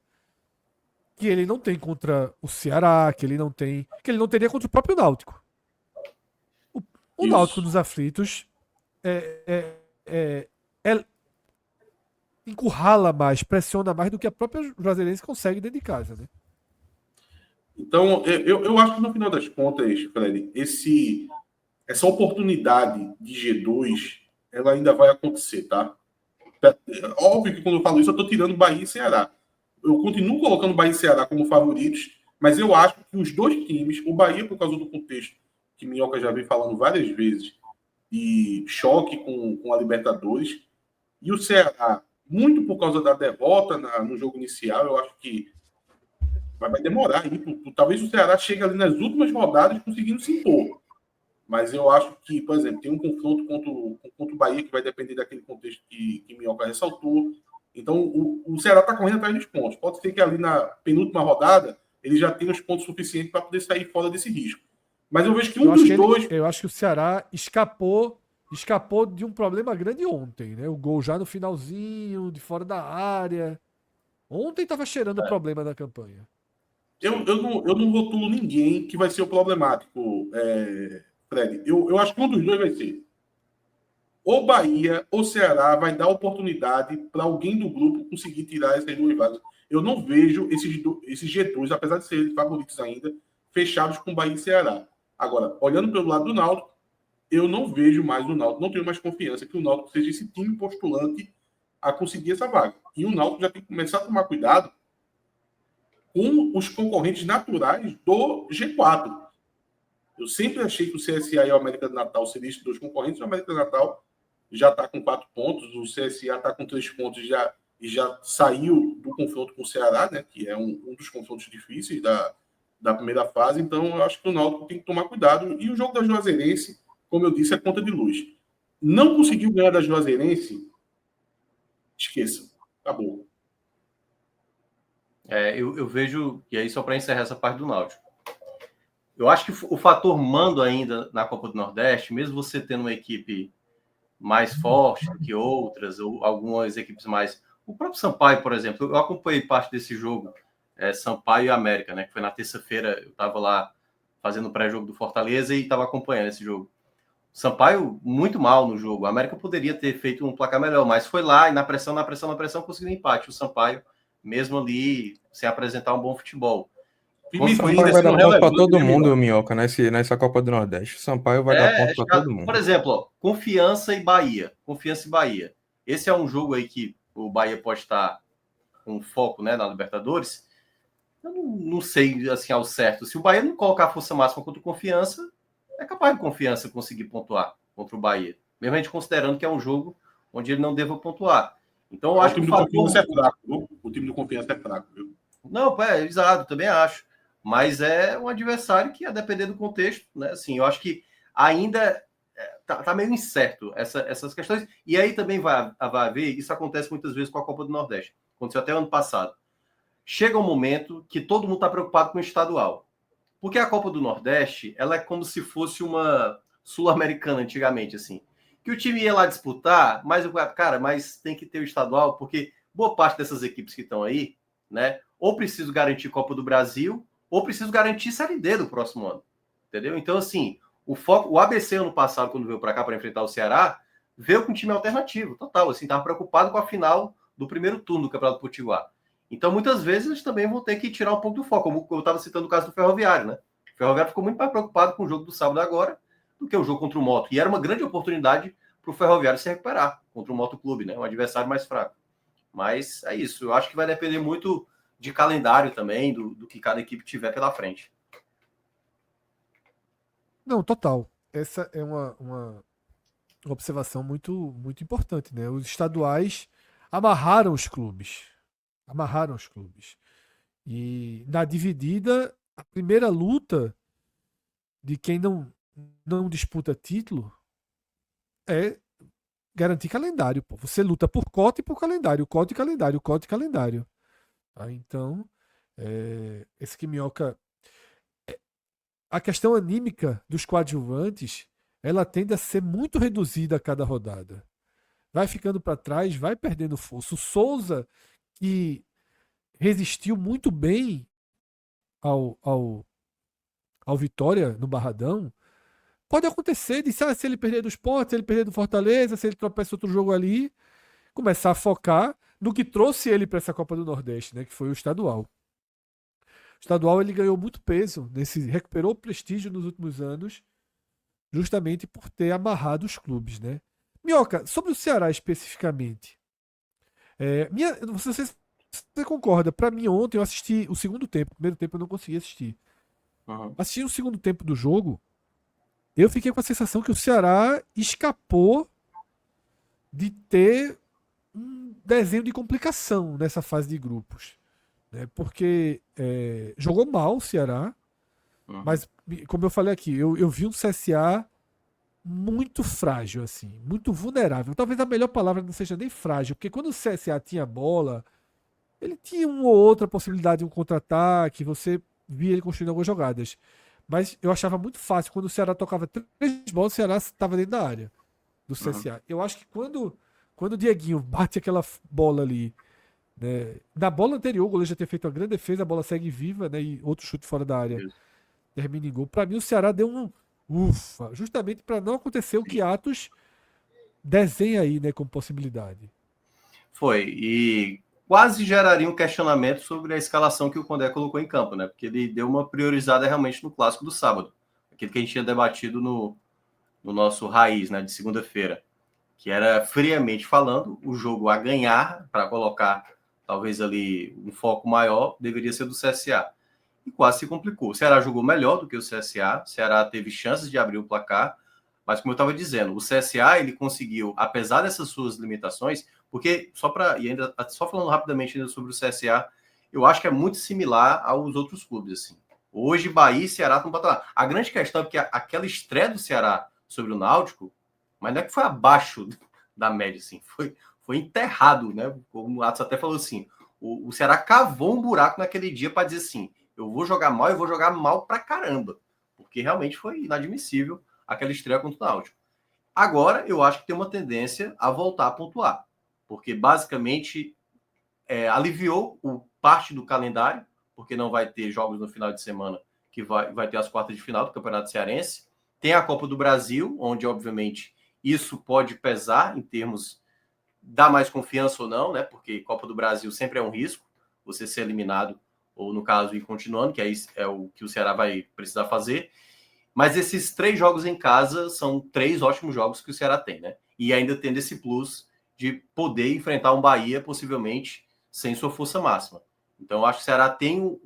Speaker 1: que ele não tem contra o Ceará, que ele não teria contra o próprio Náutico. O Náutico dos aflitos encurrala mais, pressiona mais do que a própria Juazeirense consegue dentro de casa, né?
Speaker 2: Então, eu acho que no final das contas, Fred, essa oportunidade de G2, ela ainda vai acontecer, tá? Óbvio que quando eu falo isso, eu estou tirando Bahia e Ceará. Eu continuo colocando Bahia e Ceará como favoritos, mas eu acho que os 2 times, o Bahia, por causa do contexto que Minhoca já vem falando várias vezes, de choque com a Libertadores, e o Ceará, muito por causa da derrota no jogo inicial, eu acho que vai demorar aí. Talvez o Ceará chegue ali nas últimas rodadas conseguindo se impor. Mas eu acho que, por exemplo, tem um confronto contra o Bahia que vai depender daquele contexto que Minhoca ressaltou. Então, o Ceará está correndo atrás dos pontos. Pode ser que ali na penúltima rodada ele já tenha os pontos suficientes para poder sair fora desse risco. Mas eu vejo que dos dois...
Speaker 1: Eu acho que o Ceará escapou de um problema grande ontem, né? O gol já no finalzinho, de fora da área. Ontem estava cheirando problema na campanha.
Speaker 2: Eu não rotulo ninguém que vai ser o problemático, Fred. Eu acho que um dos dois vai ser. Ou Bahia ou Ceará vai dar oportunidade para alguém do grupo conseguir tirar essas 2 vagas. Eu não vejo esses G2, apesar de serem favoritos ainda, fechados com Bahia e Ceará. Agora, olhando pelo lado do Náutico, eu não vejo mais o Náutico, não tenho mais confiança que o Náutico seja esse time postulante a conseguir essa vaga. E o Náutico já tem que começar a tomar cuidado com os concorrentes naturais do G4. Eu sempre achei que o CSA e o América do Natal seriam esses 2 concorrentes. O América do Natal já está com 4 pontos, o CSA está com 3 pontos e já saiu do confronto com o Ceará, né, que é um dos confrontos difíceis da primeira fase. Então, eu acho que o Náutico tem que tomar cuidado. E o jogo da Juazeirense, como eu disse, é conta de luz. Não conseguiu ganhar da Juazeirense, esqueça. Acabou.
Speaker 3: Eu vejo, e aí só para encerrar essa parte do Náutico, eu acho que o fator mando ainda na Copa do Nordeste, mesmo você tendo uma equipe mais forte do que outras, ou algumas equipes mais... O próprio Sampaio, por exemplo, eu acompanhei parte desse jogo, Sampaio e América, né? Que foi na terça-feira, eu estava lá fazendo o pré-jogo do Fortaleza e estava acompanhando esse jogo. Sampaio muito mal no jogo. A América poderia ter feito um placar melhor, mas foi lá e na pressão, conseguiu um empate. O Sampaio, mesmo ali, sem apresentar um bom futebol.
Speaker 5: O Sampaio vai dar ponto para todo mundo, Minhoca, nessa Copa do Nordeste. O Sampaio vai dar ponto para todo mundo.
Speaker 3: Por exemplo, ó, Confiança e Bahia. Esse é um jogo aí que o Bahia pode estar com foco, né, na Libertadores. Eu não sei assim ao certo. Se o Bahia não colocar a força máxima contra o Confiança, é capaz de Confiança conseguir pontuar contra o Bahia. Mesmo a gente considerando que é um jogo onde ele não deva pontuar. Então, eu acho que o
Speaker 2: time do Confiança é fraco, viu? O time do Confiança é fraco, viu?
Speaker 3: Não, exato, também acho. Mas é um adversário que, a depender do contexto, né? Assim, eu acho que ainda tá meio incerto essas questões. E aí também vai haver, isso acontece muitas vezes com a Copa do Nordeste. Aconteceu até ano passado. Chega um momento que todo mundo está preocupado com o estadual. Porque a Copa do Nordeste, ela é como se fosse uma Sul-Americana antigamente, assim. Que o time ia lá disputar, mas tem que ter o estadual, porque boa parte dessas equipes que estão aí, né? Ou preciso garantir Copa do Brasil, ou preciso garantir Série D do próximo ano. Entendeu? Então, assim, o ABC ano passado, quando veio para cá para enfrentar o Ceará, veio com um time alternativo, total. Assim, estava preocupado com a final do primeiro turno do Campeonato Potiguar. Então, muitas vezes, eles também vão ter que tirar um pouco do foco, como eu estava citando o caso do Ferroviário, né? O Ferroviário ficou muito mais preocupado com o jogo do sábado agora do que o jogo contra o Moto. E era uma grande oportunidade para o Ferroviário se recuperar contra o Moto Clube, né? Um adversário mais fraco. Mas é isso. Eu acho que vai depender muito de calendário também, do que cada equipe tiver pela frente.
Speaker 1: Não, total. Essa é uma observação muito, muito importante, né? Os estaduais amarraram os clubes. E na dividida, a primeira luta de quem não disputa título é garantir calendário. Pô. Você luta por cota e por calendário. Cota e calendário. Tá? Então, esse que Minhoca... A questão anímica dos coadjuvantes, ela tende a ser muito reduzida a cada rodada. Vai ficando para trás, vai perdendo força. O Souza, que resistiu muito bem ao Vitória no Barradão, pode acontecer de se ele perder do Sport, se ele perder do Fortaleza, se ele tropeça outro jogo ali, começar a focar no que trouxe ele para essa Copa do Nordeste, né, que foi o estadual. O estadual ele ganhou muito peso, recuperou prestígio nos últimos anos, justamente por ter amarrado os clubes, né? Minhoca, sobre o Ceará especificamente, não sei se você concorda, para mim ontem eu assisti o segundo tempo, o primeiro tempo eu não consegui assistir.
Speaker 3: Uhum.
Speaker 1: Assistindo o segundo tempo do jogo, eu fiquei com a sensação que o Ceará escapou de ter um desenho de complicação nessa fase de grupos. Né? Porque jogou mal o Ceará, mas, como eu falei aqui, eu vi um CSA muito frágil, assim, muito vulnerável. Talvez a melhor palavra não seja nem frágil, porque quando o CSA tinha bola, ele tinha uma ou outra possibilidade de um contra-ataque, você via ele construindo algumas jogadas. Mas eu achava muito fácil, quando o Ceará tocava 3 bolas, o Ceará estava dentro da área do CSA. Eu acho que quando o Dieguinho bate aquela bola ali, né, na bola anterior, o goleiro já tinha feito uma grande defesa, a bola segue viva, né, e outro chute fora da área termina em gol. Para mim, o Ceará deu um ufa, justamente para não acontecer o que Atos desenha aí, né, como possibilidade.
Speaker 3: Foi, e quase geraria um questionamento sobre a escalação que o Condé colocou em campo, né? Porque ele deu uma priorizada realmente no clássico do sábado, aquilo que a gente tinha debatido no nosso raiz, né, de segunda-feira, que era, friamente falando, o jogo a ganhar para colocar talvez ali um foco maior deveria ser do CSA. E quase se complicou. O Ceará jogou melhor do que o CSA, o Ceará teve chances de abrir o placar, mas como eu estava dizendo, o CSA ele conseguiu, apesar dessas suas limitações, porque só falando rapidamente ainda sobre o CSA, eu acho que é muito similar aos outros clubes, assim. Hoje Bahia e Ceará estão para lá. A grande questão é que aquela estreia do Ceará sobre o Náutico, mas não é que foi abaixo da média, assim, foi enterrado, né? Como o Atos até falou assim, o Ceará cavou um buraco naquele dia para dizer assim, eu vou jogar mal pra caramba, porque realmente foi inadmissível aquela estreia contra o Náutico. Agora, eu acho que tem uma tendência a voltar a pontuar, porque basicamente aliviou parte do calendário, porque não vai ter jogos no final de semana, que vai ter as quartas de final do Campeonato Cearense. Tem a Copa do Brasil, onde, obviamente, isso pode pesar em termos dar mais confiança ou não, né? Porque Copa do Brasil sempre é um risco, você ser eliminado, ou no caso, ir continuando, que é o que o Ceará vai precisar fazer. Mas esses 3 jogos em casa são 3 ótimos jogos que o Ceará tem, né? E ainda tendo esse plus de poder enfrentar um Bahia, possivelmente, sem sua força máxima. Então, eu acho que o Ceará tem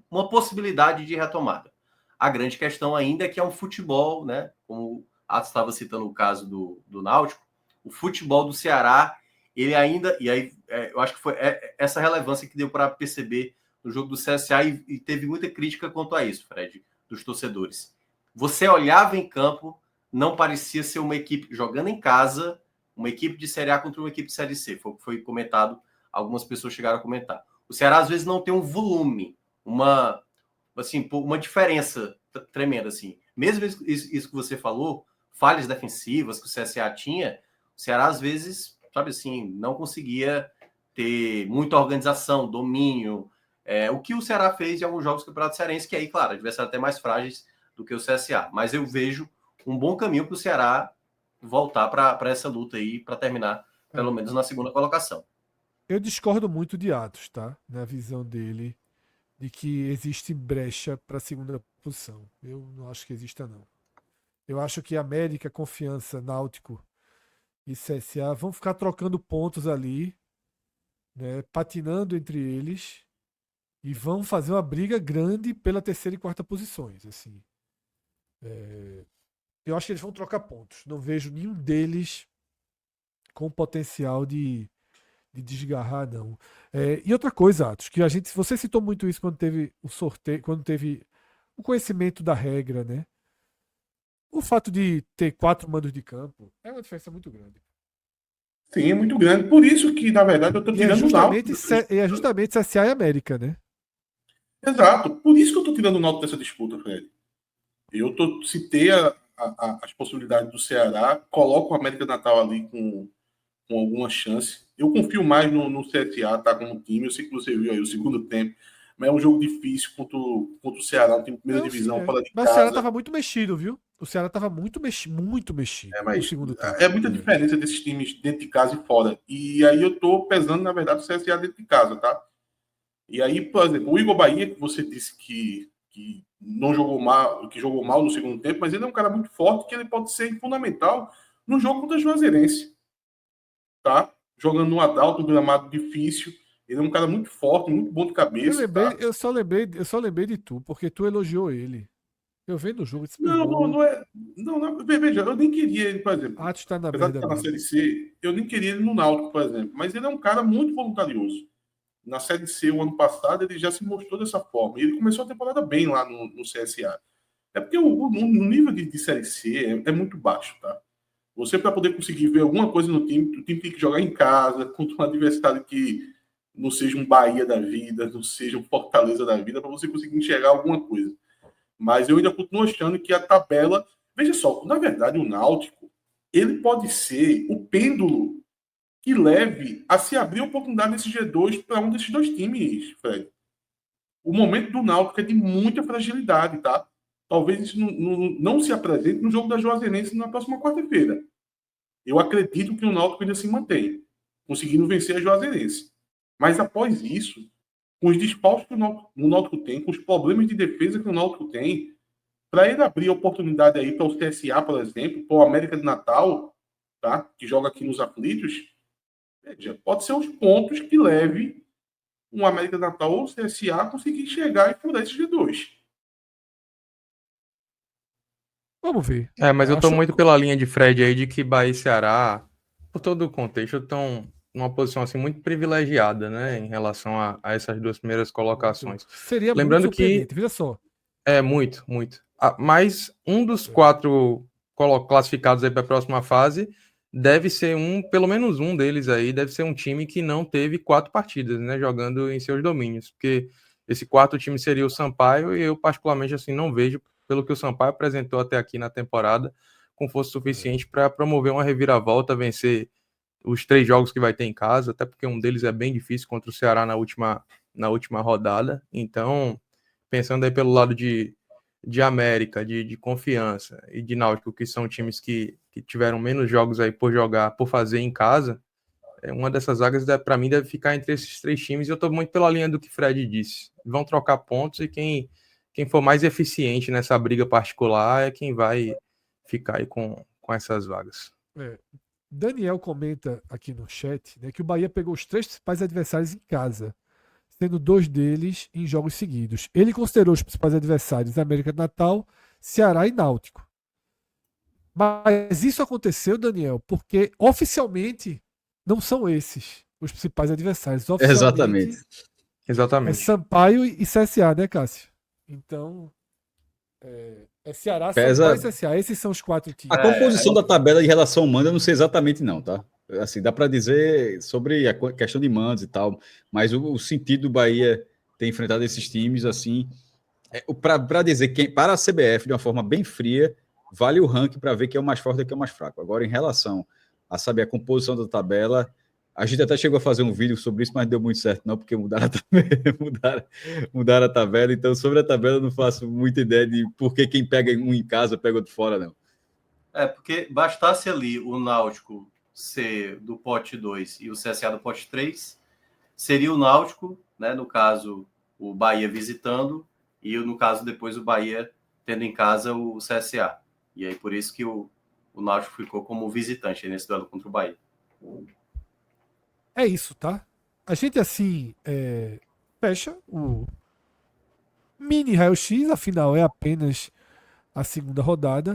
Speaker 3: uma possibilidade de retomada. A grande questão ainda é que é um futebol, né? Como o Atos estava citando o caso do Náutico, o futebol do Ceará, ele ainda... E aí, eu acho que foi essa relevância que deu para perceber no jogo do CSA e teve muita crítica quanto a isso, Fred, dos torcedores. Você olhava em campo, não parecia ser uma equipe jogando em casa, uma equipe de Série A contra uma equipe de Série C. Foi comentado, algumas pessoas chegaram a comentar. O Ceará, às vezes, não tem um volume, uma diferença tremenda. Assim. Mesmo isso que você falou, falhas defensivas que o CSA tinha, o Ceará, às vezes, sabe assim, não conseguia ter muita organização, domínio. O que o Ceará fez em alguns jogos do Campeonato Cearense, que aí, claro, adversários até mais frágeis do que o CSA. Mas eu vejo um bom caminho para o Ceará voltar para essa luta aí, para terminar, pelo menos, na segunda colocação.
Speaker 1: Eu discordo muito de Atos, tá? Na visão dele, de que existe brecha para a segunda posição. Eu não acho que exista, não. Eu acho que América, Confiança, Náutico e CSA vão ficar trocando pontos ali, né, patinando entre eles, e vão fazer uma briga grande pela terceira e quarta posições. Assim. Eu acho que eles vão trocar pontos. Não vejo nenhum deles com potencial de desgarrar, não. E outra coisa, Atos, que você citou muito isso quando teve o sorteio, quando teve o conhecimento da regra, né? O fato de ter 4 mandos de campo é uma diferença muito grande.
Speaker 2: Sim, é muito grande. Por isso que, na verdade, eu estou tirando o Náutico.
Speaker 1: É justamente CSA e América, né?
Speaker 2: Exato. Por isso que eu estou tirando o Náutico dessa disputa, Fred. Citei as possibilidades do Ceará, coloco o América Natal ali com alguma chance. Eu confio mais no CSA, tá, como time. Eu sei que você viu aí o segundo tempo, mas é um jogo difícil contra o Ceará, um time de primeira divisão, fora de
Speaker 1: mas
Speaker 2: casa.
Speaker 1: o Ceará estava muito mexido, viu? O Ceará estava muito mexido
Speaker 2: Mas
Speaker 1: no segundo tempo.
Speaker 2: é muita diferença desses times dentro de casa e fora. E aí eu tô pesando, na verdade, o CSA dentro de casa, tá? E aí, por exemplo, o Igor Bahia, que você disse que não jogou mal, que jogou mal no segundo tempo, mas ele é um cara muito forte, que ele pode ser fundamental no jogo contra o Juazeirense. Tá? Jogando no Adalto, um gramado difícil. Ele é um cara muito forte, muito bom de cabeça.
Speaker 1: Eu só lembrei de tu, porque tu elogiou ele. Eu vendo o jogo,
Speaker 2: não é. Não, veja, eu nem queria ele, por exemplo.
Speaker 1: Atos tá na
Speaker 2: Apesar de
Speaker 1: merda
Speaker 2: estar na Série C, eu nem queria ele no Náutico, por exemplo. Mas ele é um cara muito voluntarioso. Na Série C, o ano passado, ele já se mostrou dessa forma. E ele começou a temporada bem lá no CSA. É porque o nível de Série C é muito baixo, tá? Você, para poder conseguir ver alguma coisa no time, o time tem que jogar em casa, contra um adversário que não seja um Bahia da vida, não seja um Fortaleza da vida, para você conseguir enxergar alguma coisa. Mas eu ainda continuo achando que a tabela... Veja só, na verdade, o Náutico, ele pode ser o pêndulo que leve a se abrir a oportunidade nesse G2 para um desses dois times, Fred. O momento do Náutico é de muita fragilidade, tá? Talvez isso não se apresente no jogo da Juazeirense na próxima quarta-feira. Eu acredito que o Náutico ainda se mantém, conseguindo vencer a Juazeirense. Mas após isso, com os desfalques que o Náutico tem, com os problemas de defesa que o Náutico tem, para ele abrir a oportunidade aí para o CSA, por exemplo, para o América de Natal, tá? Que joga aqui nos aflitos, pode ser os pontos que leve um América de Natal ou o CSA a conseguir chegar e furar esse G2.
Speaker 1: Vamos ver.
Speaker 5: Mas eu tô muito pela linha de Fred aí de que Bahia e Ceará, por todo o contexto, estão numa posição assim muito privilegiada, né, em relação a essas duas primeiras colocações.
Speaker 1: Seria
Speaker 5: lembrando
Speaker 1: muito
Speaker 5: que
Speaker 1: veja só.
Speaker 5: Muito. Mas um dos 4 classificados aí para a próxima fase deve ser pelo menos um deles aí, deve ser um time que não teve 4 partidas, né, jogando em seus domínios, porque esse quarto time seria o Sampaio e eu particularmente assim não vejo pelo que o Sampaio apresentou até aqui na temporada, com força suficiente para promover uma reviravolta, vencer os 3 jogos que vai ter em casa, até porque um deles é bem difícil contra o Ceará na última rodada. Então, pensando aí pelo lado de América, de Confiança e de Náutico, que são times que tiveram menos jogos aí por fazer em casa, uma dessas vagas, para mim, deve ficar entre esses 3 times, e eu estou muito pela linha do que o Fred disse. Vão trocar pontos e quem for mais eficiente nessa briga particular é quem vai ficar aí com essas vagas.
Speaker 1: Daniel comenta aqui no chat, né, que o Bahia pegou os 3 principais adversários em casa, sendo 2 deles em jogos seguidos. Ele considerou os principais adversários América de Natal, Ceará e Náutico. Mas isso aconteceu, Daniel, porque oficialmente não são esses os principais adversários.
Speaker 4: Exatamente.
Speaker 1: É Sampaio e CSA, né, Cássio? Então, é Ceará, Sampaio e CSA. Esses são os 4 times.
Speaker 4: A composição da tabela de relação manda eu não sei exatamente não, tá? Assim, dá para dizer sobre a questão de mandos e tal, mas o sentido do Bahia ter enfrentado esses times, assim, para dizer que para a CBF, de uma forma bem fria, vale o ranking para ver quem é o mais forte e quem é o mais fraco. Agora, em relação a saber a composição da tabela, a gente até chegou a fazer um vídeo sobre isso, mas não deu muito certo não, porque mudaram a tabela, então sobre a tabela eu não faço muita ideia de por que quem pega um em casa pega outro fora, não.
Speaker 3: Porque bastasse ali o Náutico ser do pote 2 e o CSA do pote 3, seria o Náutico, né, no caso, o Bahia visitando, e no caso depois o Bahia tendo em casa o CSA. E aí por isso que o Náutico ficou como visitante nesse duelo contra o Bahia.
Speaker 1: É isso, tá? A gente, assim, fecha o mini raio-x, afinal é apenas a segunda rodada.